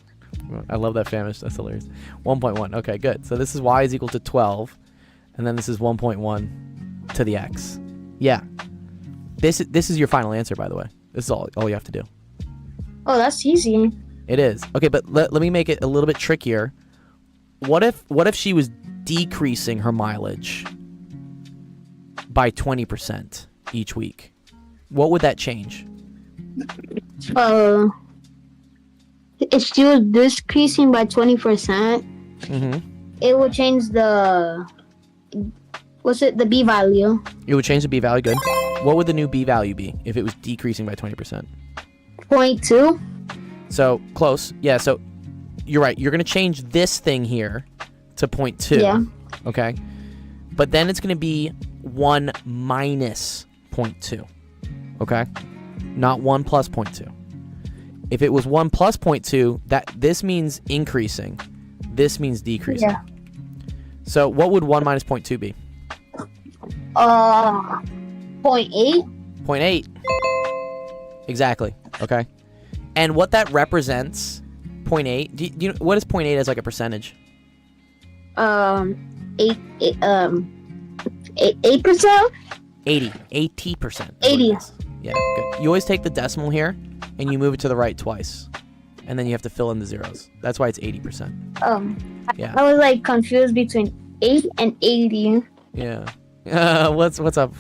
Speaker 2: I love that famish. That's hilarious. 1.1. Okay, good. So this is y is equal to 12, and then this is 1.1 to the x. Yeah. This is your final answer, by the way. This is all you have to do.
Speaker 5: Oh, that's easy.
Speaker 2: It is. Okay, but let me make it a little bit trickier. What if she was decreasing her mileage by 20% each week? What would that change?
Speaker 5: If she was decreasing by 20%, it would change the B value.
Speaker 2: It would change the b value. Good. What would the new b value be if it was decreasing by 20%?
Speaker 5: 0.2.
Speaker 2: So close. Yeah. So you're right. You're gonna change this thing here to 0.2.
Speaker 5: Yeah.
Speaker 2: Okay. But then it's gonna be 1 minus 0.2. Okay. Not 1 plus 0.2. If it was 1 plus 0.2, this means increasing. This means decreasing.
Speaker 5: Yeah.
Speaker 2: So what would 1 minus 0.2 be?
Speaker 5: 0.8.
Speaker 2: 0.8. Exactly. Okay. And what that represents, 0.8. Do you know what is 0.8 as like a percentage?
Speaker 5: 8%.
Speaker 2: 80%.
Speaker 5: 80.
Speaker 2: Yeah, good. You always take the decimal here and you move it to the right twice. And then you have to fill in the zeros. That's why it's 80%. Yeah.
Speaker 5: I was like confused between 8 and 80.
Speaker 2: Yeah. What's up?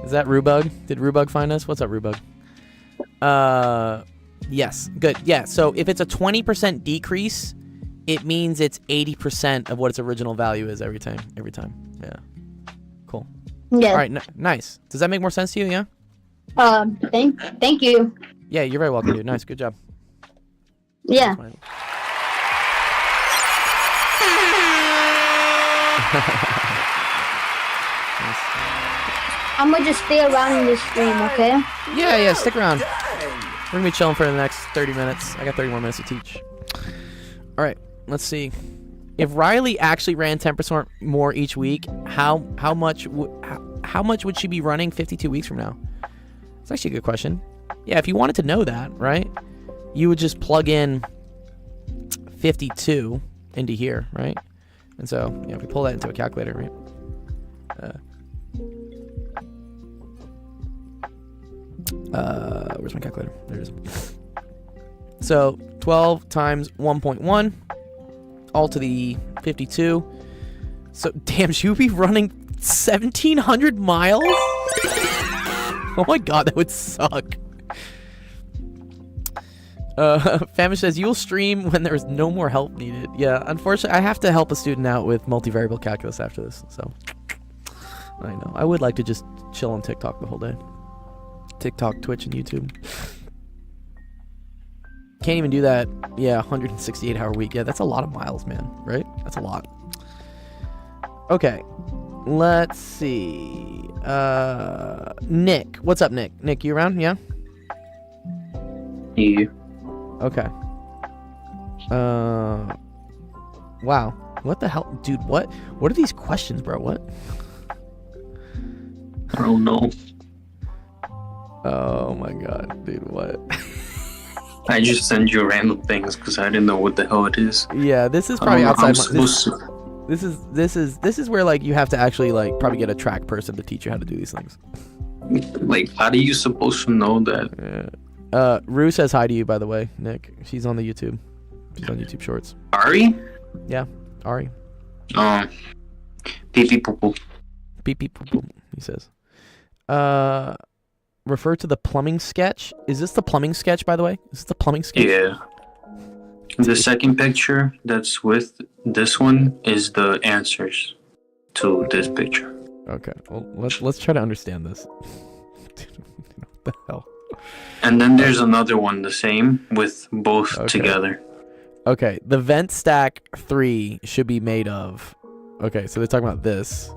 Speaker 2: Is that Rubug? Did Rubug find us? What's up, Rubug? Yes. Good. Yeah. So if it's a 20% decrease, it means it's 80% of what its original value is every time. Yeah. Cool.
Speaker 5: Yeah.
Speaker 2: All right. Nice. Does that make more sense to you? Yeah.
Speaker 5: Thank you.
Speaker 2: Yeah. You're very welcome, dude. Nice. Good job.
Speaker 5: Yeah. I'm gonna just stay around in this stream, okay?
Speaker 2: Yeah. Stick around. We're gonna be chilling for the next 30 minutes. I got 30 more minutes to teach. All right. Let's see. If Riley actually ran 10% more each week, how much would she be running 52 weeks from now? It's actually a good question. Yeah, if you wanted to know that, right? You would just plug in 52 into here, right? And so, if we pull that into a calculator, right? Where's my calculator? There it is. So 12 times 1.1, all to the 52. So damn, she would be running 1,700 miles. Oh my god, that would suck. Famish says, you'll stream when there's no more help needed. Yeah, unfortunately, I have to help a student out with multivariable calculus after this, so. I know. I would like to just chill on TikTok the whole day. TikTok, Twitch, and YouTube. Can't even do that. Yeah, 168-hour week. Yeah, that's a lot of miles, man. Right? That's a lot. Okay. Let's see. Nick. What's up, Nick? Nick, you around? Yeah?
Speaker 3: Yeah.
Speaker 2: Okay. Wow. What the hell? Dude, what are these questions, bro? What?
Speaker 3: I don't know.
Speaker 2: Oh my god, dude, what?
Speaker 3: I just send you random things because I didn't know what the hell it is.
Speaker 2: Yeah, this is probably outside
Speaker 3: my...
Speaker 2: This is where like you have to actually like probably get a track person to teach you how to do these things.
Speaker 3: Like, how are you supposed to know that?
Speaker 2: Rue says hi to you, by the way, Nick. She's on the YouTube. She's on YouTube Shorts.
Speaker 3: Ari?
Speaker 2: Yeah, Ari.
Speaker 3: Pee pee poo poo.
Speaker 2: Beep beep boop boop, he says. Refer to the plumbing sketch. Is this the plumbing sketch, by the way? Is this the plumbing sketch?
Speaker 3: Yeah. The second picture that's with this one is the answers to this picture.
Speaker 2: Okay. Well, let's try to understand this. What the hell?
Speaker 3: And then there's another one, the same, with both together.
Speaker 2: Okay. The vent stack 3 should be made of. Okay, so they're talking about this.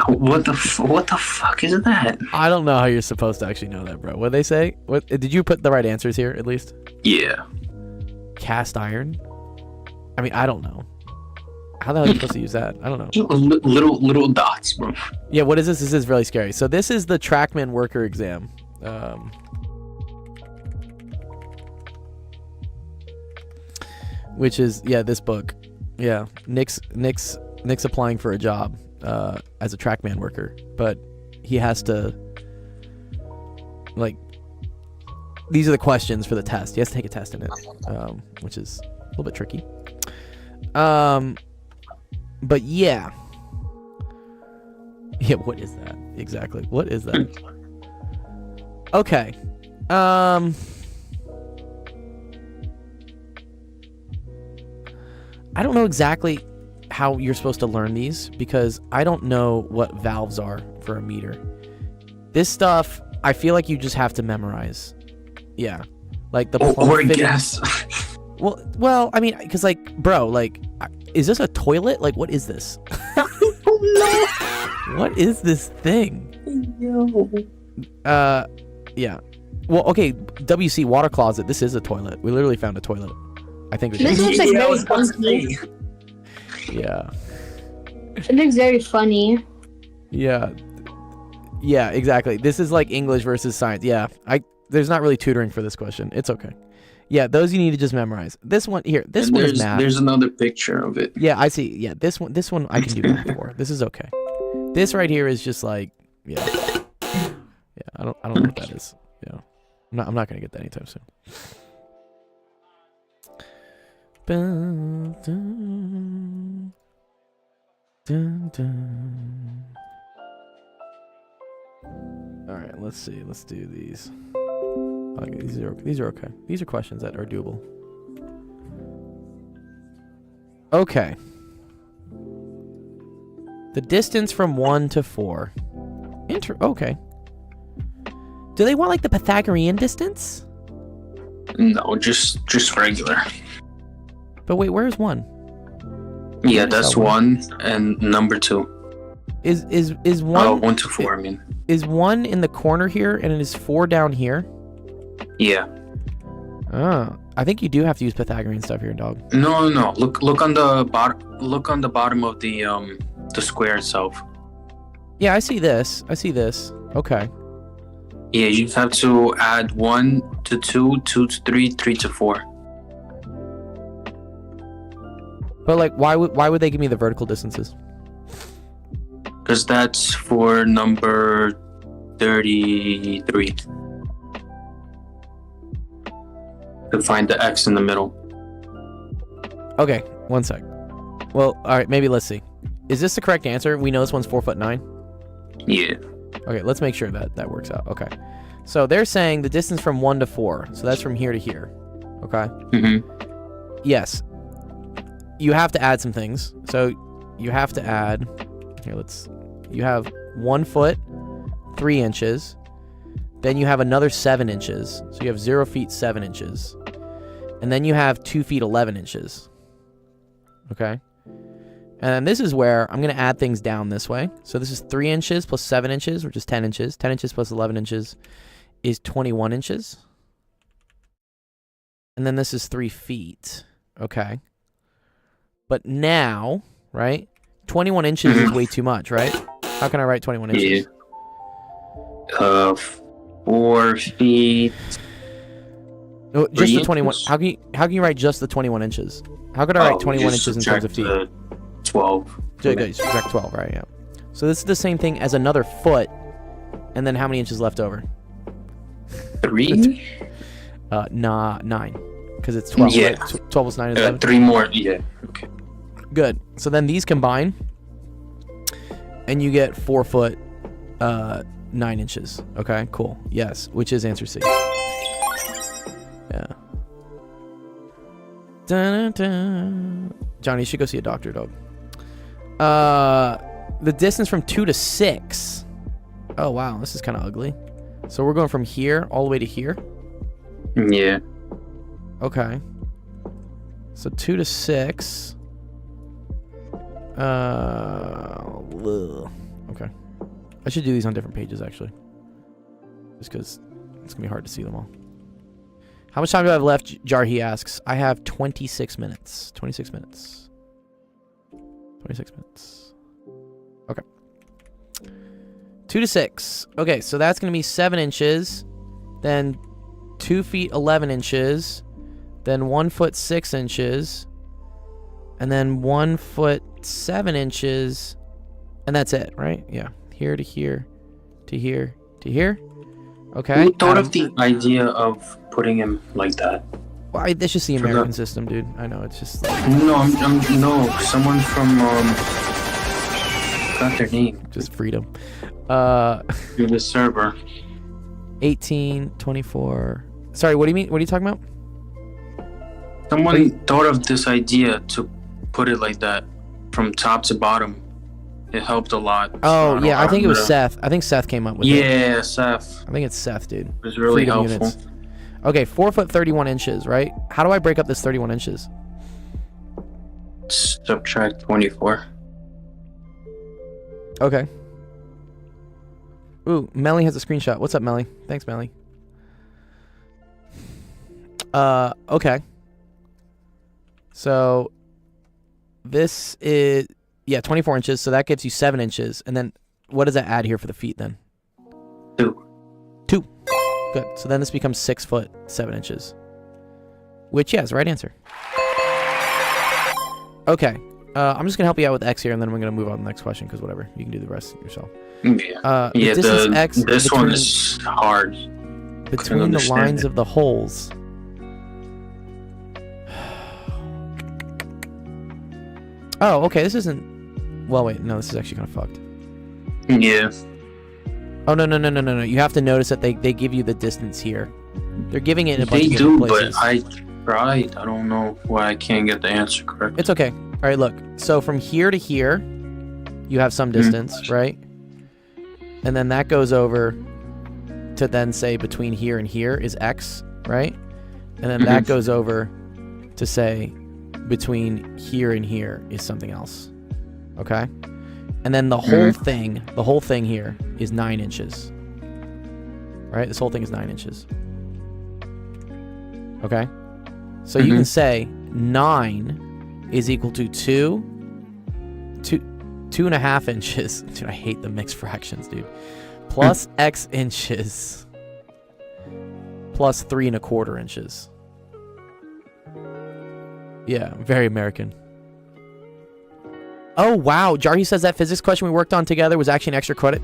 Speaker 3: What the fuck is that?
Speaker 2: I don't know how you're supposed to actually know that, bro. What they say? What did you put the right answers here at least?
Speaker 3: Yeah.
Speaker 2: Cast iron? I mean, I don't know. How the hell are you supposed to use that? I don't know.
Speaker 3: Little dots, bro.
Speaker 2: Yeah, what is this? This is really scary. So this is the Trackman worker exam. Which is, yeah, this book. Yeah, Nick's applying for a job as a Trackman worker, but he has to, like, these are the questions for the test. He has to take a test in it, which is a little bit tricky. But yeah. Yeah, what is that? Exactly. What is that? Okay. I don't know exactly how you're supposed to learn these because I don't know what valves are for a meter. This stuff, I feel like you just have to memorize. Yeah. Like the plumb
Speaker 3: or
Speaker 2: fitting.
Speaker 3: guess.
Speaker 2: Well, I mean, because, like, bro, like, is this a toilet? Like, what is this? What is this thing? Yeah. Well, okay, WC water closet. This is a toilet. We literally found a toilet. I think we
Speaker 5: This
Speaker 2: did.
Speaker 5: looks like very funny.
Speaker 2: Yeah.
Speaker 5: It looks very funny.
Speaker 2: Yeah. Yeah, exactly. This is like English versus science. Yeah. There's not really tutoring for this question. It's okay. Yeah, those you need to just memorize. This one here. This one is math.
Speaker 3: There's another picture of it.
Speaker 2: Yeah, I see. Yeah, this one I can do math for. This is okay. This right here is just like, yeah. Yeah, I don't know what that is. Yeah. I'm not going to get that anytime soon. Dun, dun, dun, dun. All right, let's see. Let's do these. Okay, these are okay. These are questions that are doable. Okay. The distance from 1 to 4. Okay. Do they want like the Pythagorean distance?
Speaker 3: No, just regular.
Speaker 2: But wait, where's 1?
Speaker 3: Yeah, that's 1 and number 2.
Speaker 2: Is 1?
Speaker 3: Oh, 1 to 4. I mean.
Speaker 2: Is 1 in the corner here and it is 4 down here?
Speaker 3: Yeah.
Speaker 2: Oh, I think you do have to use Pythagorean stuff here, dog.
Speaker 3: No. Look on the bottom. Look on the bottom of the square itself.
Speaker 2: Yeah, I see this. Okay.
Speaker 3: Yeah, you just have to add 1 to 2, 2 to 3, 3 to 4.
Speaker 2: But like, why would they give me the vertical distances?
Speaker 3: Because that's for number 33. To find the X in the middle.
Speaker 2: Okay, 1 sec. Well, all right, maybe let's see. Is this the correct answer? We know this one's 4'9".
Speaker 3: Yeah.
Speaker 2: Okay, let's make sure that works out. Okay. So they're saying the distance from 1 to 4. So that's from here to here. Okay.
Speaker 3: Mm-hmm.
Speaker 2: Yes. You have to add some things. So you have to add. Here, you have 1 foot, 3 inches. Then you have another 7 inches. So you have 0 feet, 7 inches. And then you have 2 feet, 11 inches. Okay. And then this is where I'm going to add things down this way. So this is 3 inches plus 7 inches, which is 10 inches. 10 inches plus 11 inches is 21 inches. And then this is 3 feet. Okay. But now, right? 21 inches is way too much, right? How can I write 21 inches?
Speaker 3: Yeah. 4 feet.
Speaker 2: No, just the 21. How can you write just the 21 inches? How could I write 21 inches in terms of feet?
Speaker 3: 12.
Speaker 2: Subtract 12, right? Yeah. So this is the same thing as another foot, and then how many inches left over?
Speaker 3: 3?
Speaker 2: Nah, 9. Because it's 12,
Speaker 3: Yeah.
Speaker 2: right? 12 plus 9 is 11.
Speaker 3: 3 more. Yeah. Okay.
Speaker 2: Good. So then these combine, and you get 4 foot, 9 inches. Okay, cool. Yes, which is answer C. Yeah. Dun-dun-dun. Johnny, you should go see a doctor, dog. The distance from 2 to 6. Oh, wow. This is kind of ugly. So we're going from here all the way to here?
Speaker 3: Yeah.
Speaker 2: Okay. So 2 to 6. Ugh. Okay. I should do these on different pages, actually. Just because it's going to be hard to see them all. How much time do I have left, Jarhi asks. I have 26 minutes. 26 minutes. 26 minutes. Okay. 2 to 6. Okay, so that's going to be 7 inches. Then 2 feet 11 inches. Then 1 foot 6 inches. And then 1 foot 7 inches. And that's it, right? Yeah. Here to here. To here. To here. Okay.
Speaker 3: Who thought of the idea of putting him like that?
Speaker 2: Well, it's just the American system, dude. I know, it's just like...
Speaker 3: No, no, someone from, got their name.
Speaker 2: Just freedom.
Speaker 3: You're the server.
Speaker 2: 18, 24... Sorry, what do you mean? What are you talking about?
Speaker 3: Someone thought of this idea to put it like that, from top to bottom. It helped a lot.
Speaker 2: Oh, yeah, I think it was Seth. I think Seth came up with it.
Speaker 3: Yeah, Seth.
Speaker 2: I think it's Seth, dude.
Speaker 3: It was really
Speaker 2: Freedom
Speaker 3: helpful.
Speaker 2: units. Okay, 4 foot 31 inches, right? How do I break up this 31 inches?
Speaker 3: Subtract 24.
Speaker 2: Okay. Ooh, Melly has a screenshot. What's up, Melly? Thanks, Melly. Okay. So, this is... Yeah, 24 inches, so that gives you 7 inches. And then, what does that add here for the feet, then?
Speaker 3: 2.
Speaker 2: 2. Good. So then this becomes 6 foot 7 inches. Which, yeah, is the right answer. Okay. I'm just going to help you out with X here, and then we're going to move on to the next question, because whatever. You can do the rest yourself.
Speaker 3: Yeah.
Speaker 2: Distance X
Speaker 3: this
Speaker 2: between,
Speaker 3: one is hard.
Speaker 2: Between the lines of the holes. Oh, okay, this isn't... Well, wait, no, this is actually kind of fucked.
Speaker 3: Yeah.
Speaker 2: Oh, no. You have to notice that they give you the distance here. They're giving it in a bunch
Speaker 3: They
Speaker 2: of
Speaker 3: do,
Speaker 2: different places.
Speaker 3: but I tried. I don't know why I can't get the answer correct.
Speaker 2: It's okay. All right, look. So from here to here, you have some distance, right? And then that goes over to then say between here and here is X, right? And then that goes over to say between here and here is something else. Okay? And then the whole thing here is 9 inches. Right? This whole thing is 9 inches. Okay? So you can say 9 is equal to 2.5 inches. Dude, I hate the mixed fractions, dude. Plus X inches. Plus 3.25 inches. Yeah, very American. Oh wow, Jarhi says that physics question we worked on together was actually an extra credit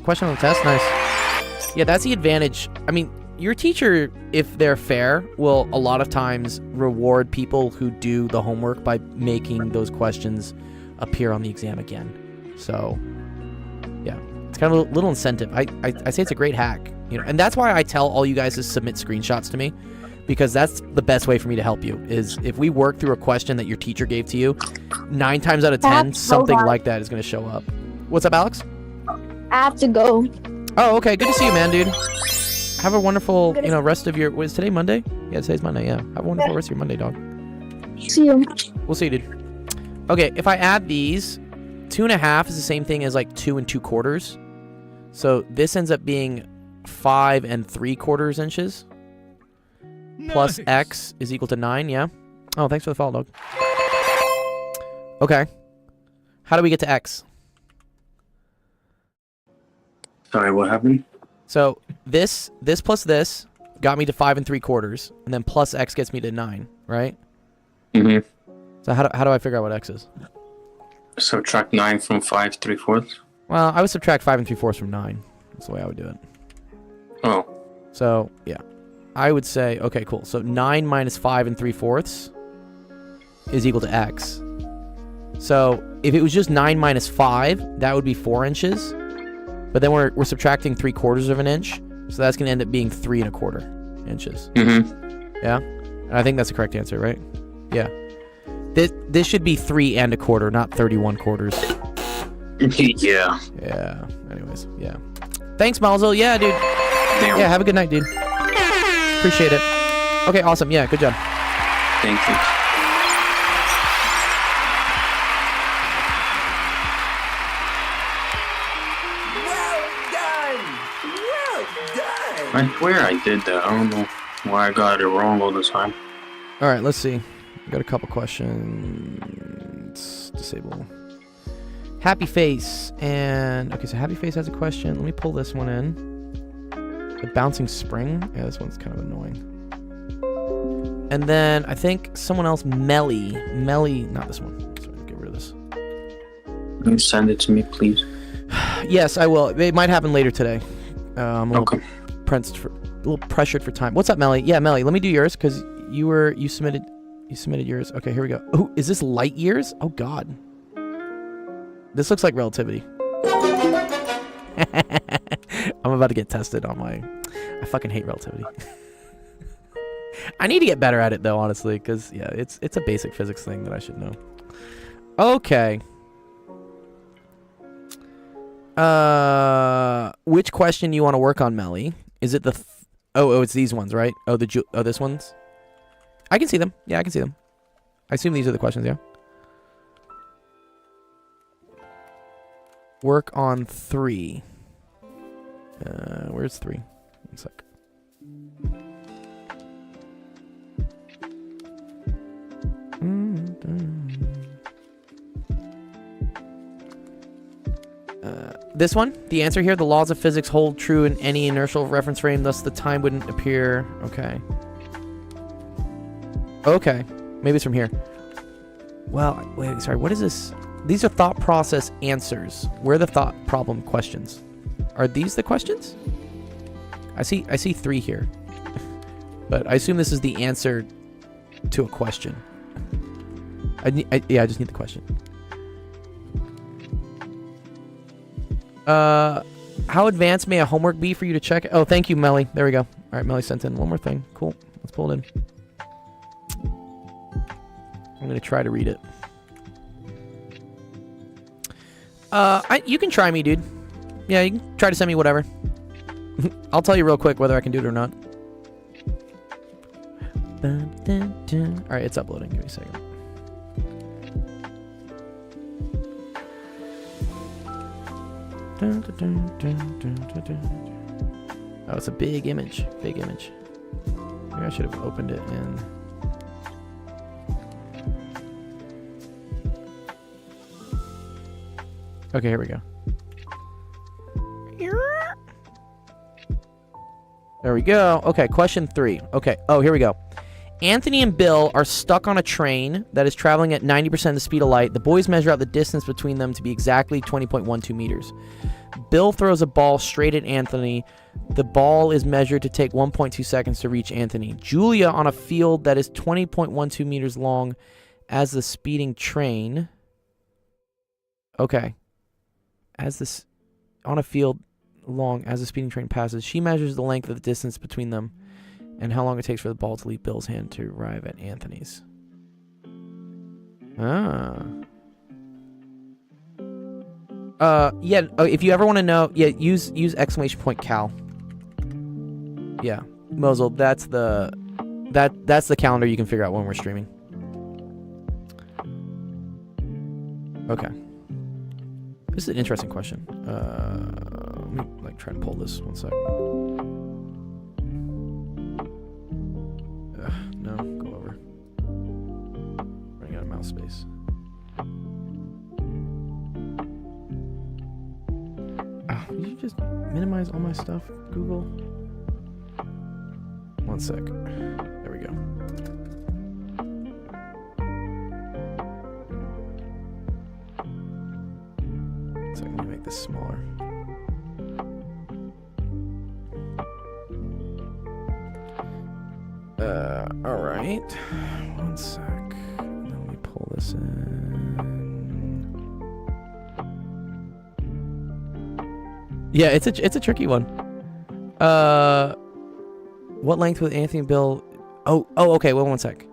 Speaker 2: question on the test. Nice. Yeah, that's the advantage. I mean, your teacher, if they're fair, will a lot of times reward people who do the homework by making those questions appear on the exam again. So, yeah, it's kind of a little incentive. I say it's a great hack, you know, and that's why I tell all you guys to submit screenshots to me. Because that's the best way for me to help you, is if we work through a question that your teacher gave to you, 9 times out of 10, something like that is going to show up. What's up, Alex?
Speaker 5: I have to go.
Speaker 2: Oh, okay. Good to see you, man, dude. Have a wonderful, rest of your... Was today Monday? Yeah, today's Monday, yeah. Have a wonderful rest of your Monday, dog.
Speaker 5: See you.
Speaker 2: We'll see you, dude. Okay, if I add these, 2.5 is the same thing as, like, 2 2/4. So this ends up being 5 3/4 inches. Plus X is equal to 9, yeah? Oh, thanks for the follow, dog. Okay. How do we get to X?
Speaker 3: Sorry, what happened?
Speaker 2: So, this plus this got me to 5 3/4, and then plus X gets me to 9, right?
Speaker 3: Mm-hmm.
Speaker 2: So how do I figure out what X is?
Speaker 3: Subtract 9 from 5 3/4.
Speaker 2: Well, I would subtract 5 3/4 from 9. That's the way I would do it.
Speaker 3: Oh.
Speaker 2: So, yeah. I would say, okay, cool. So 9 minus 5 and 3/4 is equal to x. So if it was just 9 minus 5, that would be 4 inches. But then we're subtracting 3/4 of an inch. So that's going to end up being 3 1/4 inches.
Speaker 3: Mm-hmm.
Speaker 2: Yeah? And I think that's the correct answer, right? Yeah. This should be 3 1/4, not 31 quarters.
Speaker 3: Yeah.
Speaker 2: Yeah. Anyways, yeah. Thanks, Malzo. Yeah, dude.
Speaker 3: Damn.
Speaker 2: Yeah, have a good night, dude. Appreciate it. Okay, awesome. Yeah, good job.
Speaker 3: Thank you. I swear I did that. I don't know why I got it wrong all the time.
Speaker 2: All right, let's see. We got a couple questions. Disable. Happy Face. And, okay, so Happy Face has a question. Let me pull this one in. The Bouncing Spring. Yeah, this one's kind of annoying. And then I think someone else, Melly, not this one. Sorry, get rid of this.
Speaker 3: Can you send it to me, please?
Speaker 2: Yes, I will. It might happen later today. I'm a
Speaker 3: Okay.
Speaker 2: little pressured for time. What's up, Melly? Yeah, Melly, let me do yours because you submitted yours. Okay, here we go. Oh, is this light years? Oh God. This looks like relativity. I'm about to get tested on my... I fucking hate relativity. I need to get better at it though, honestly, because yeah, it's a basic physics thing that I should know. Okay. Which question do you want to work on, Melly? Is it the... Oh, it's these ones, right? Oh, this ones? I can see them. Yeah, I can see them. I assume these are the questions, yeah? Work on 3. Where's 3? 1 sec. This one, the answer here, the laws of physics hold true in any inertial reference frame, thus the time wouldn't appear. Okay. Okay. Maybe it's from here. Well, wait, sorry, what is this? These are thought process answers. Where are the thought problem questions? Are these the questions? I see 3 here. But I assume this is the answer to a question. Yeah, I just need the question. How advanced may a homework be for you to check? Oh, thank you, Melly. There we go. All right, Melly sent in one more thing. Cool. Let's pull it in. I'm going to try to read it. You can try me, dude. Yeah, you can try to send me whatever. I'll tell you real quick whether I can do it or not. All right, it's uploading. Give me a second. Oh, it's a big image. Big image. Maybe I should have opened it in... Okay, here we go. There we go. Okay, question 3. Okay, oh, here we go. Anthony and Bill are stuck on a train that is traveling at 90% of the speed of light. The boys measure out the distance between them to be exactly 20.12 meters. Bill throws a ball straight at Anthony. The ball is measured to take 1.2 seconds to reach Anthony. Julia, on a field that is 20.12 meters long as the speeding train... Okay. On a field long as the speeding train passes, she measures the length of the distance between them and how long it takes for the ball to leave Bill's hand to arrive at Anthony's. Yeah, if you ever want to know, yeah, use exclamation point Cal. Yeah, Mosul, that's the calendar you can figure out when we're streaming. Okay. This is an interesting question. Let me try to pull this 1 sec. No, go over. Running out of mouse space. Did you just minimize all my stuff, Google? 1 sec. There we go. So I'm gonna make this smaller. right. One sec. Let me pull this in. Yeah, it's a tricky one. What length would Anthony and Bill? Oh, okay. Well, one sec.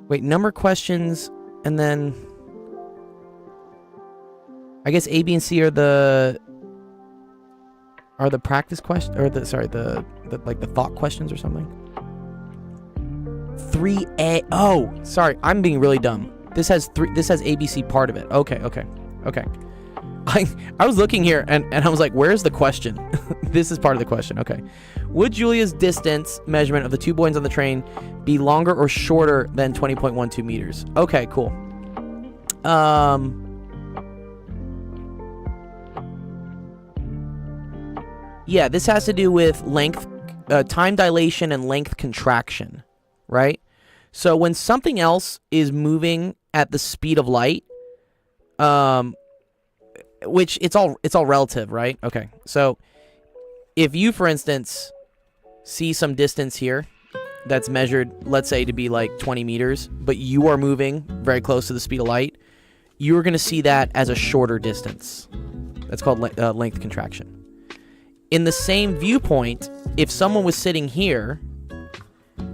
Speaker 2: Wait, number questions, and then I guess A, B, and C are the practice questions, or the like the thought questions or something. 3A. Oh, sorry, I'm being really dumb. This has ABC part of it. Okay. I was looking here and I was like, where's the question? This is part of the question. Okay. Would Julia's distance measurement of the 2 boys on the train be longer or shorter than 20.12 meters? Okay, cool. Yeah, this has to do with length, time dilation and length contraction, right? So when something else is moving at the speed of light, which it's all relative, right? Okay, so if you, for instance, see some distance here that's measured, let's say, to be like 20 meters, but you are moving very close to the speed of light, you are going to see that as a shorter distance. That's called length contraction. In the same viewpoint, if someone was sitting here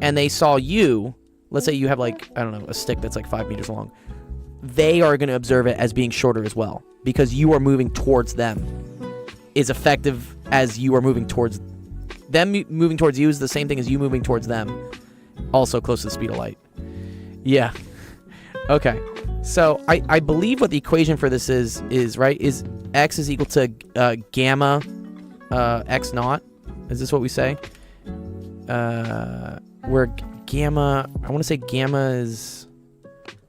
Speaker 2: and they saw you, let's say you have like, I don't know, a stick that's like 5 meters long, they are going to observe it as being shorter as well, because you are moving towards them is effective as you are moving towards them. Moving towards you is the same thing as you moving towards them, also close to the speed of light. Yeah. Okay. So I believe what the equation for this is x is equal to gamma x naught. Is this what we say? Where gamma, I want to say gamma is,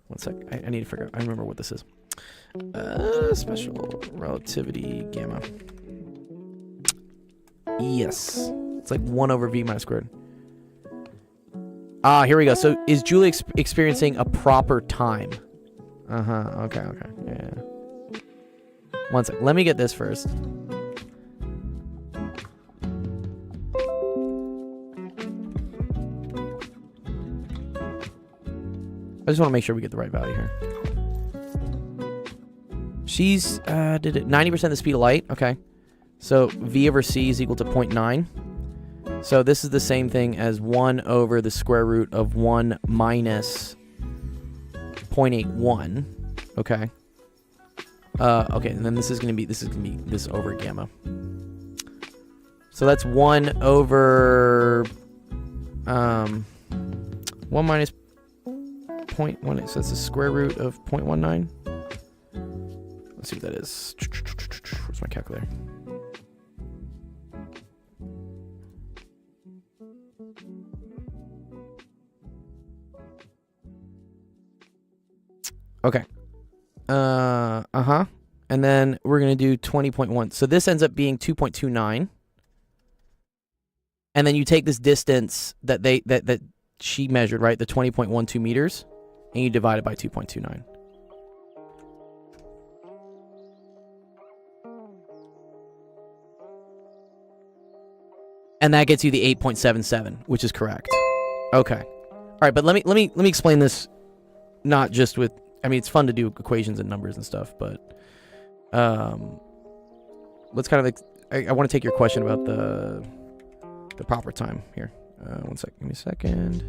Speaker 2: one sec, I need to figure out, I remember what this is. Special relativity gamma. Yes. It's like 1 over v minus squared. Here we go. So is Julie experiencing a proper time? Okay. Yeah. One sec. Let me get this first. I just want to make sure we get the right value here. She's did it 90% of the speed of light. Okay. So v over c is equal to 0.9. So this is the same thing as 1 over the square root of 1 minus 0.81. Okay. Okay, and then this is gonna be this over gamma. So that's 1 over 1 minus 0.1. So that's the square root of 0.19. Let's see what that is. Where's my calculator? Okay. And then we're going to do 20.1. So this ends up being 2.29. And then you take this distance that she measured, right? The 20.12 meters, and you divide it by 2.29. And that gets you the 8.77, which is correct. Okay. All right, but let me explain this, not just with, I mean, it's fun to do equations and numbers and stuff, but let's kind of, I want to take your question about the proper time here. One second, give me a second.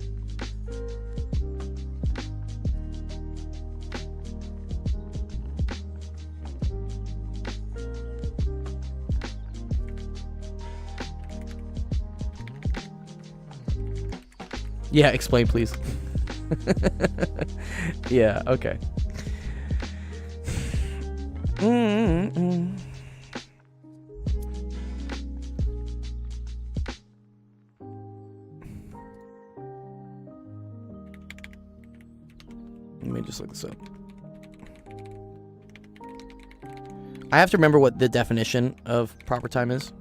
Speaker 2: Yeah, explain, please. Yeah, okay. Let me just look this up. I have to remember what the definition of proper time is.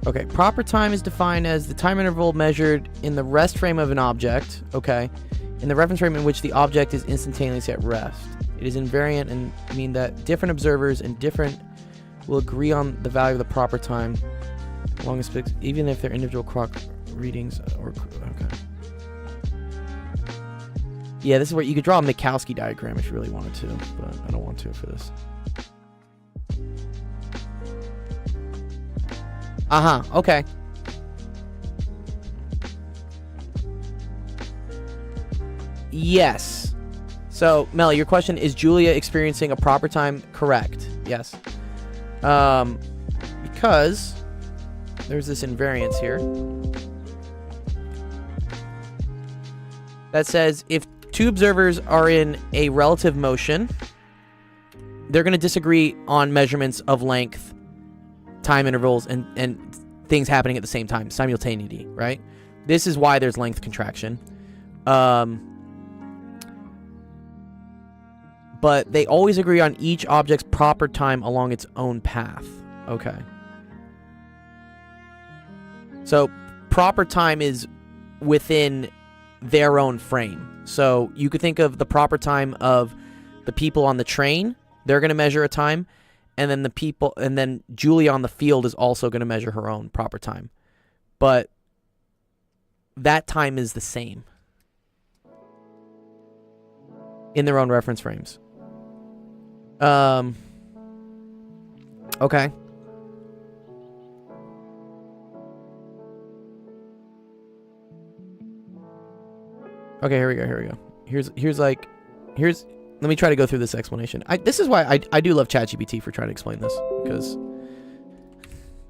Speaker 2: Okay, proper time is defined as the time interval measured in the rest frame of an object, okay, in the reference frame in which the object is instantaneously at rest. It is invariant and mean that different observers and different will agree on the value of the proper time, along as even if their individual clock readings or okay. Yeah, this is where you could draw a Minkowski diagram if you really wanted to, but I don't want to for this. Okay. Yes. So, Melly, your question is Julia experiencing a proper time? Correct. Yes. Because there's this invariance here that says if two observers are in a relative motion, they're going to disagree on measurements of length, time intervals, and things happening at the same time, simultaneity, right? This is why there's length contraction. But they always agree on each object's proper time along its own path. Okay. So proper time is within their own frame. So you could think of the proper time of the people on the train. They're going to measure a time. And then Julia on the field is also going to measure her own proper time. But that time is the same in their own reference frames. Okay. Okay, here we go. Here's let me try to go through this explanation. This is why I do love ChatGPT for trying to explain this, because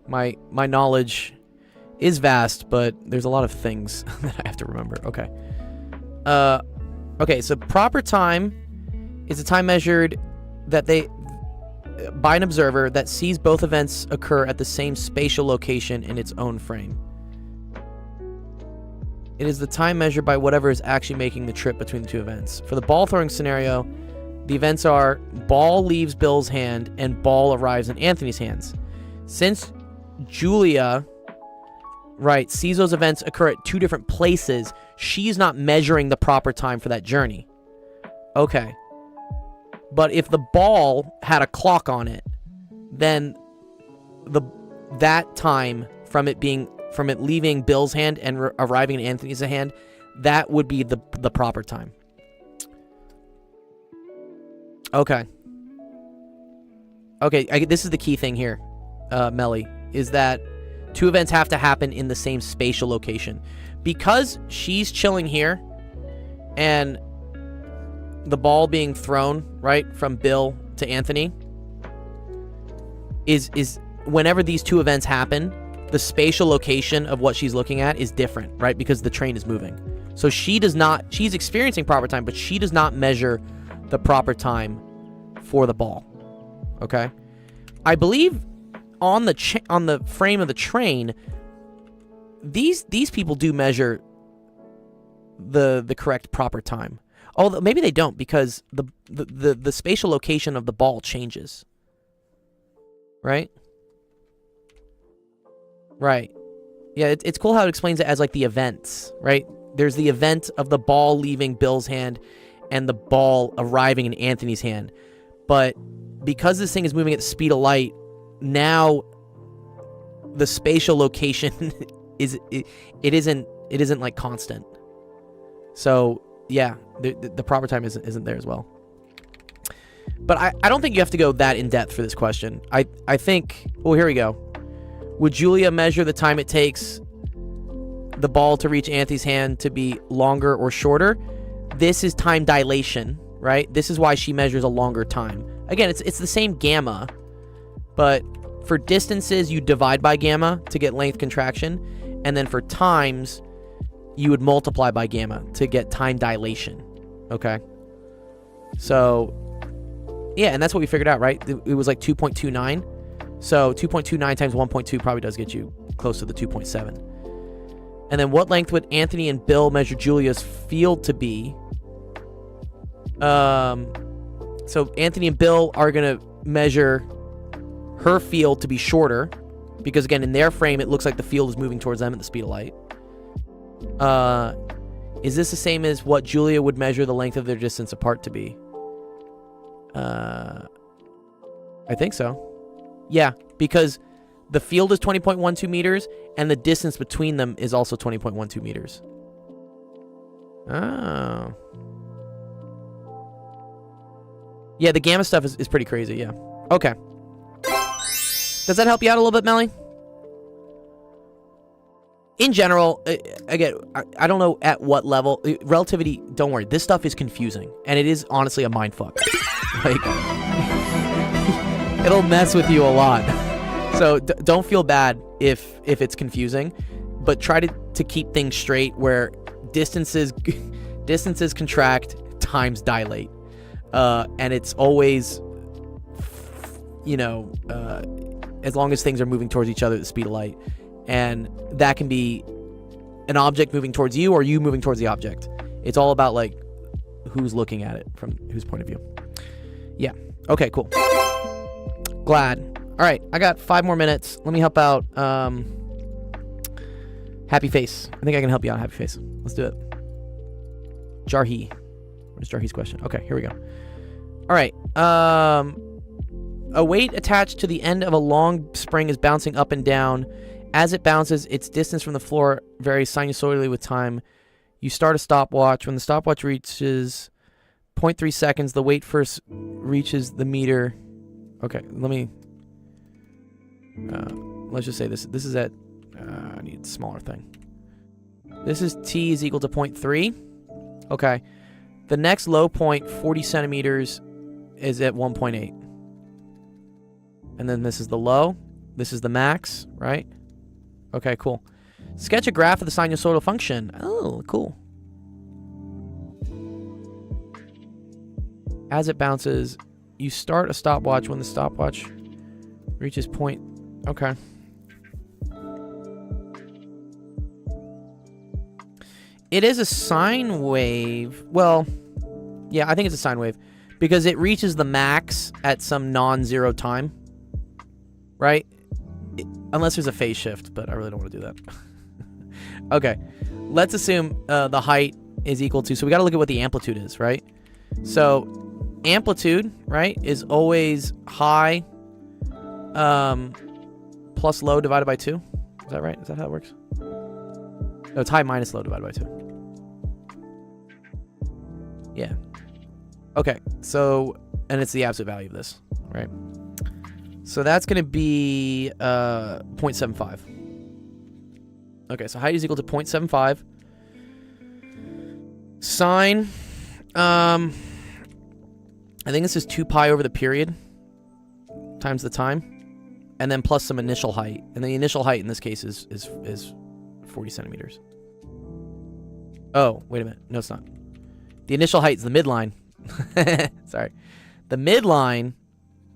Speaker 2: my knowledge is vast, but there's a lot of things that I have to remember. Okay. Okay, so proper time is a time measured by an observer that sees both events occur at the same spatial location in its own frame. It is the time measured by whatever is actually making the trip between the two events. For the ball throwing scenario, the events are ball leaves Bill's hand and ball arrives in Anthony's hands. Since Julia, sees those events occur at two different places, she's not measuring the proper time for that journey. Okay. But if the ball had a clock on it, then that time from it leaving Bill's hand and arriving in Anthony's hand, that would be the proper time. Okay. Okay, this is the key thing here, Melly, is that two events have to happen in the same spatial location. Because she's chilling here, and the ball being thrown, from Bill to Anthony, is whenever these two events happen, the spatial location of what she's looking at is different, right? Because the train is moving. So she's experiencing proper time, but she does not measure the proper time for the ball. Okay? I believe on the frame of the train, these people do measure the correct proper time. Although maybe they don't, because the spatial location of the ball changes. Right? Right. Yeah, it's cool how it explains it as the events, right? There's the event of the ball leaving Bill's hand and the ball arriving in Anthony's hand. But because this thing is moving at the speed of light, now the spatial location isn't constant. So yeah, the proper time isn't there as well. But I don't think you have to go that in depth for this question. I think, well, here we go. Would Julia measure the time it takes the ball to reach Anthony's hand to be longer or shorter? This is time dilation, right? This is why she measures a longer time. Again, it's the same gamma, but for distances, you divide by gamma to get length contraction, and then for times, you would multiply by gamma to get time dilation, okay? So, yeah, and that's what we figured out, right? It was 2.29. So 2.29 times 1.2 probably does get you close to the 2.7. And then what length would Anthony and Bill measure Julia's field to be? So Anthony and Bill are going to measure her field to be shorter. Because again, in their frame, it looks like the field is moving towards them at the speed of light. Is this the same as what Julia would measure the length of their distance apart to be? I think so. Yeah, because the field is 20.12 meters, and the distance between them is also 20.12 meters. Oh. Yeah, the gamma stuff is pretty crazy, yeah. Okay. Does that help you out a little bit, Melly? In general, again, I don't know at what level. Relativity, don't worry. This stuff is confusing. And it is honestly a mindfuck. Like, it'll mess with you a lot. So don't feel bad if it's confusing. But try to keep things straight where distances contract, times dilate. And it's always, you know, as long as things are moving towards each other at the speed of light. And that can be an object moving towards you or you moving towards the object. It's all about, like, who's looking at it from whose point of view. Yeah. Okay, cool. Glad. All right, I got 5 more minutes. Let me help out Happy Face. I think I can help you out, Happy Face. Let's do it. Jarhi. What is Jarhi's question? Okay, here we go. All right. A weight attached to the end of a long spring is bouncing up and down. As it bounces, its distance from the floor varies sinusoidally with time. You start a stopwatch. When the stopwatch reaches 0.3 seconds, the weight first reaches the meter. Okay, let's just say this is at, I need a smaller thing. This is t is equal to 0.3. Okay. The next low point, 40 centimeters, is at 1.8. And then this is the low. This is the max, right? Okay, cool. Sketch a graph of the sinusoidal function. Oh, cool. As it bounces, you start a stopwatch when the stopwatch reaches point. Okay. It is a sine wave. Well, yeah, I think it's a sine wave because it reaches the max at some non-zero time, right? Unless there's a phase shift, but I really don't want to do that. Okay, let's assume the height is equal to, so we got to look at what the amplitude is, right? So amplitude, right, is always high plus low divided by 2. Is that right? Is that how it works? No, it's high minus low divided by 2. Yeah. Okay, so, and it's the absolute value of this, right? So that's going to be 0.75. Okay, so height is equal to 0.75. Sine, I think this is 2 pi over the period times the time. And then plus some initial height. And the initial height in this case is 40 centimeters. Oh, wait a minute. No, it's not. The initial height is the midline. Sorry. The midline...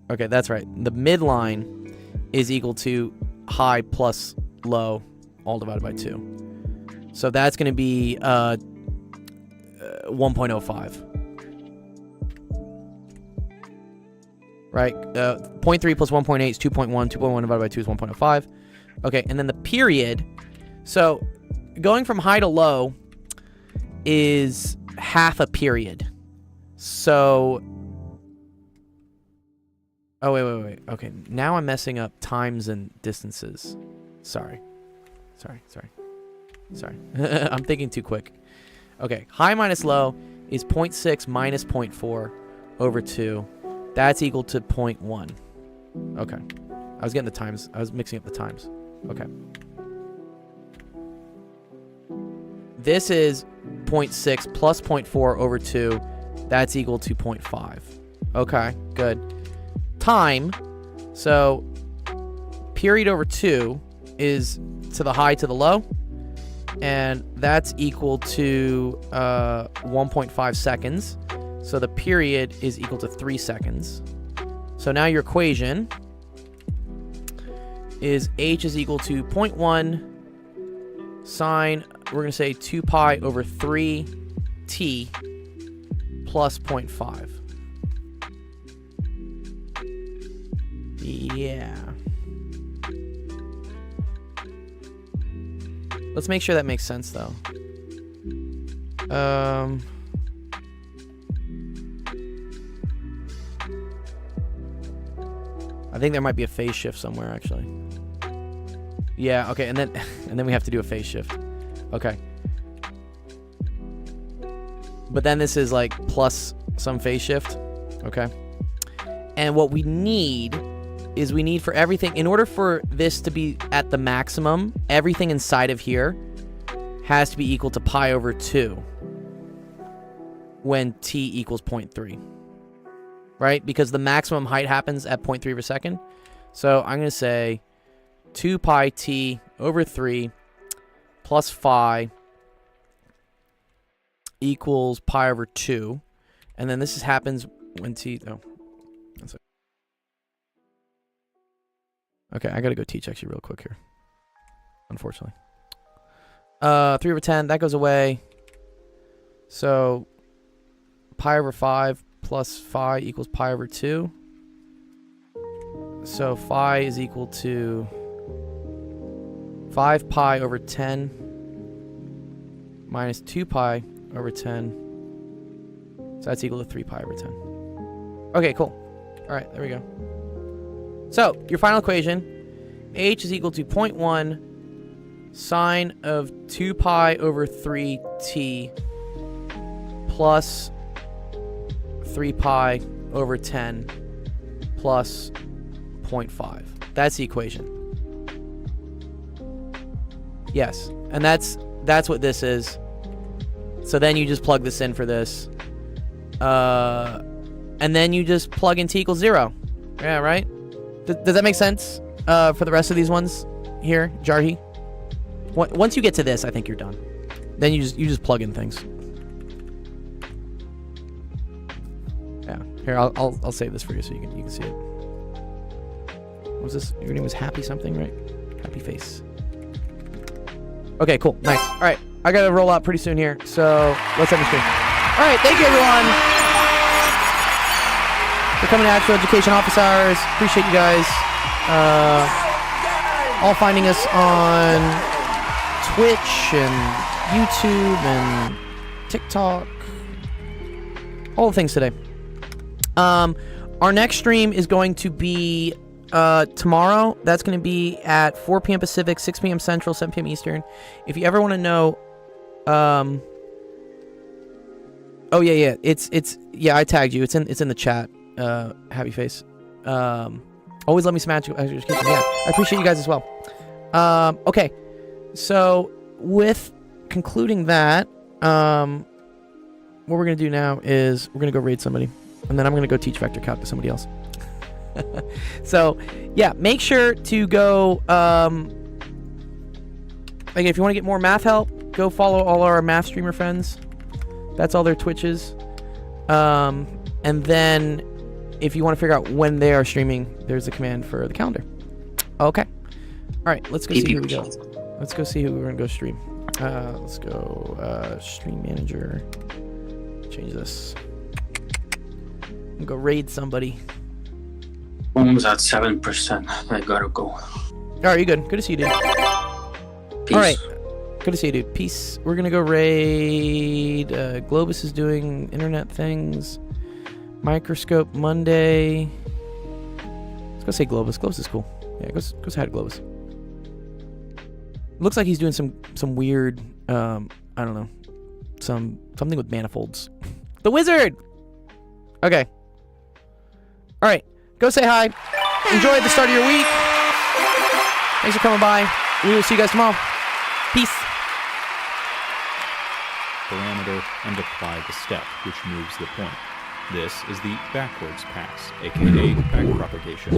Speaker 2: Okay, that's right. The midline is equal to high plus low, all divided by 2. So that's going to be 1.05. Right? 0.3 plus 1.8 is 2.1. 2.1 divided by 2 is 1.05. Okay, and then the period. So going from high to low is half a period. So... Oh, wait. Okay, now I'm messing up times and distances. Sorry. I'm thinking too quick. Okay, high minus low is 0.6 minus 0.4 over 2. That's equal to 0.1. Okay. I was getting the times. I was mixing up the times. Okay. This is 0.6 plus 0.4 over 2. That's equal to 0.5. Okay, good. Time, so period over 2 is to the high to the low, and that's equal to 1.5 seconds. So the period is equal to 3 seconds. So now your equation is h is equal to 0.1 sine, we're going to say 2 pi over 3t plus 0.5. Yeah. Let's make sure that makes sense, though. I think there might be a phase shift somewhere, actually. Yeah, okay, and then we have to do a phase shift. Okay. But then this is like plus some phase shift. Okay. And what we need is we need for everything, in order for this to be at the maximum, everything inside of here has to be equal to pi over 2 when t equals 0.3. Right? Because the maximum height happens at 0.3 per second. So I'm going to say 2 pi t over 3 plus phi equals pi over 2. And then this happens when t... Oh, that's it. Okay, I got to go teach actually real quick here. Unfortunately. 3 over 10, that goes away. So pi over 5 plus phi equals pi over 2. So phi is equal to 5 pi over 10 minus 2 pi over 10. So that's equal to 3 pi over 10. Okay, cool. All right, there we go. So your final equation, h is equal to 0.1 sine of 2 pi over 3t plus 3 pi over 10 plus 0.5. That's the equation. Yes, and that's what this is. So then you just plug this in for this. And then you just plug in t equals 0. Yeah, right? Does that make sense for the rest of these ones here, Jarhi? Once you get to this, I think you're done. Then you just plug in things. Yeah. Here, I'll save this for you so you can see it. What was this? Your name was Happy something, right? Happy Face. Okay, cool. Nice. All right. I got to roll out pretty soon here, so let's end the stream. All right. Thank you, everyone, for coming to Actual Education Office Hours. Appreciate you guys all finding us on Twitch and YouTube and TikTok. All the things today. Our next stream is going to be tomorrow. That's going to be at 4 p.m. Pacific, 6 p.m. Central, 7 p.m. Eastern. If you ever want to know, oh yeah, yeah, I tagged you. It's in the chat. Happy Face. Always let me smash you. Yeah, I appreciate you guys as well. Okay, so with concluding that, what we're gonna do now is we're gonna go raid somebody, and then I'm gonna go teach vector calc to somebody else. So yeah, make sure to go. Like if you want to get more math help, go follow all our math streamer friends. That's all their Twitches. And then if you want to figure out when they are streaming, there's a command for the calendar. Okay. All right, let's go see who we go. Let's go see who we're gonna go stream. Let's go stream manager. Change this. I'm gonna go raid somebody.
Speaker 3: Phone's at 7%. I gotta go.
Speaker 2: All right, you good? Good to see you, dude.
Speaker 3: Peace.
Speaker 2: All right, good to see you, dude. Peace. We're gonna go raid. Globus is doing internet things. Microscope Monday. Let's go say Globus. Globus is cool. Yeah, go say hi to Globus. Looks like he's doing some weird, I don't know, something with manifolds. The Wizard. Okay. All right, go say hi. Enjoy the start of your week. Thanks for coming by. We will see you guys tomorrow. Peace.
Speaker 10: Parameter and apply the step which moves the point. This is the backwards pass, aka backpropagation.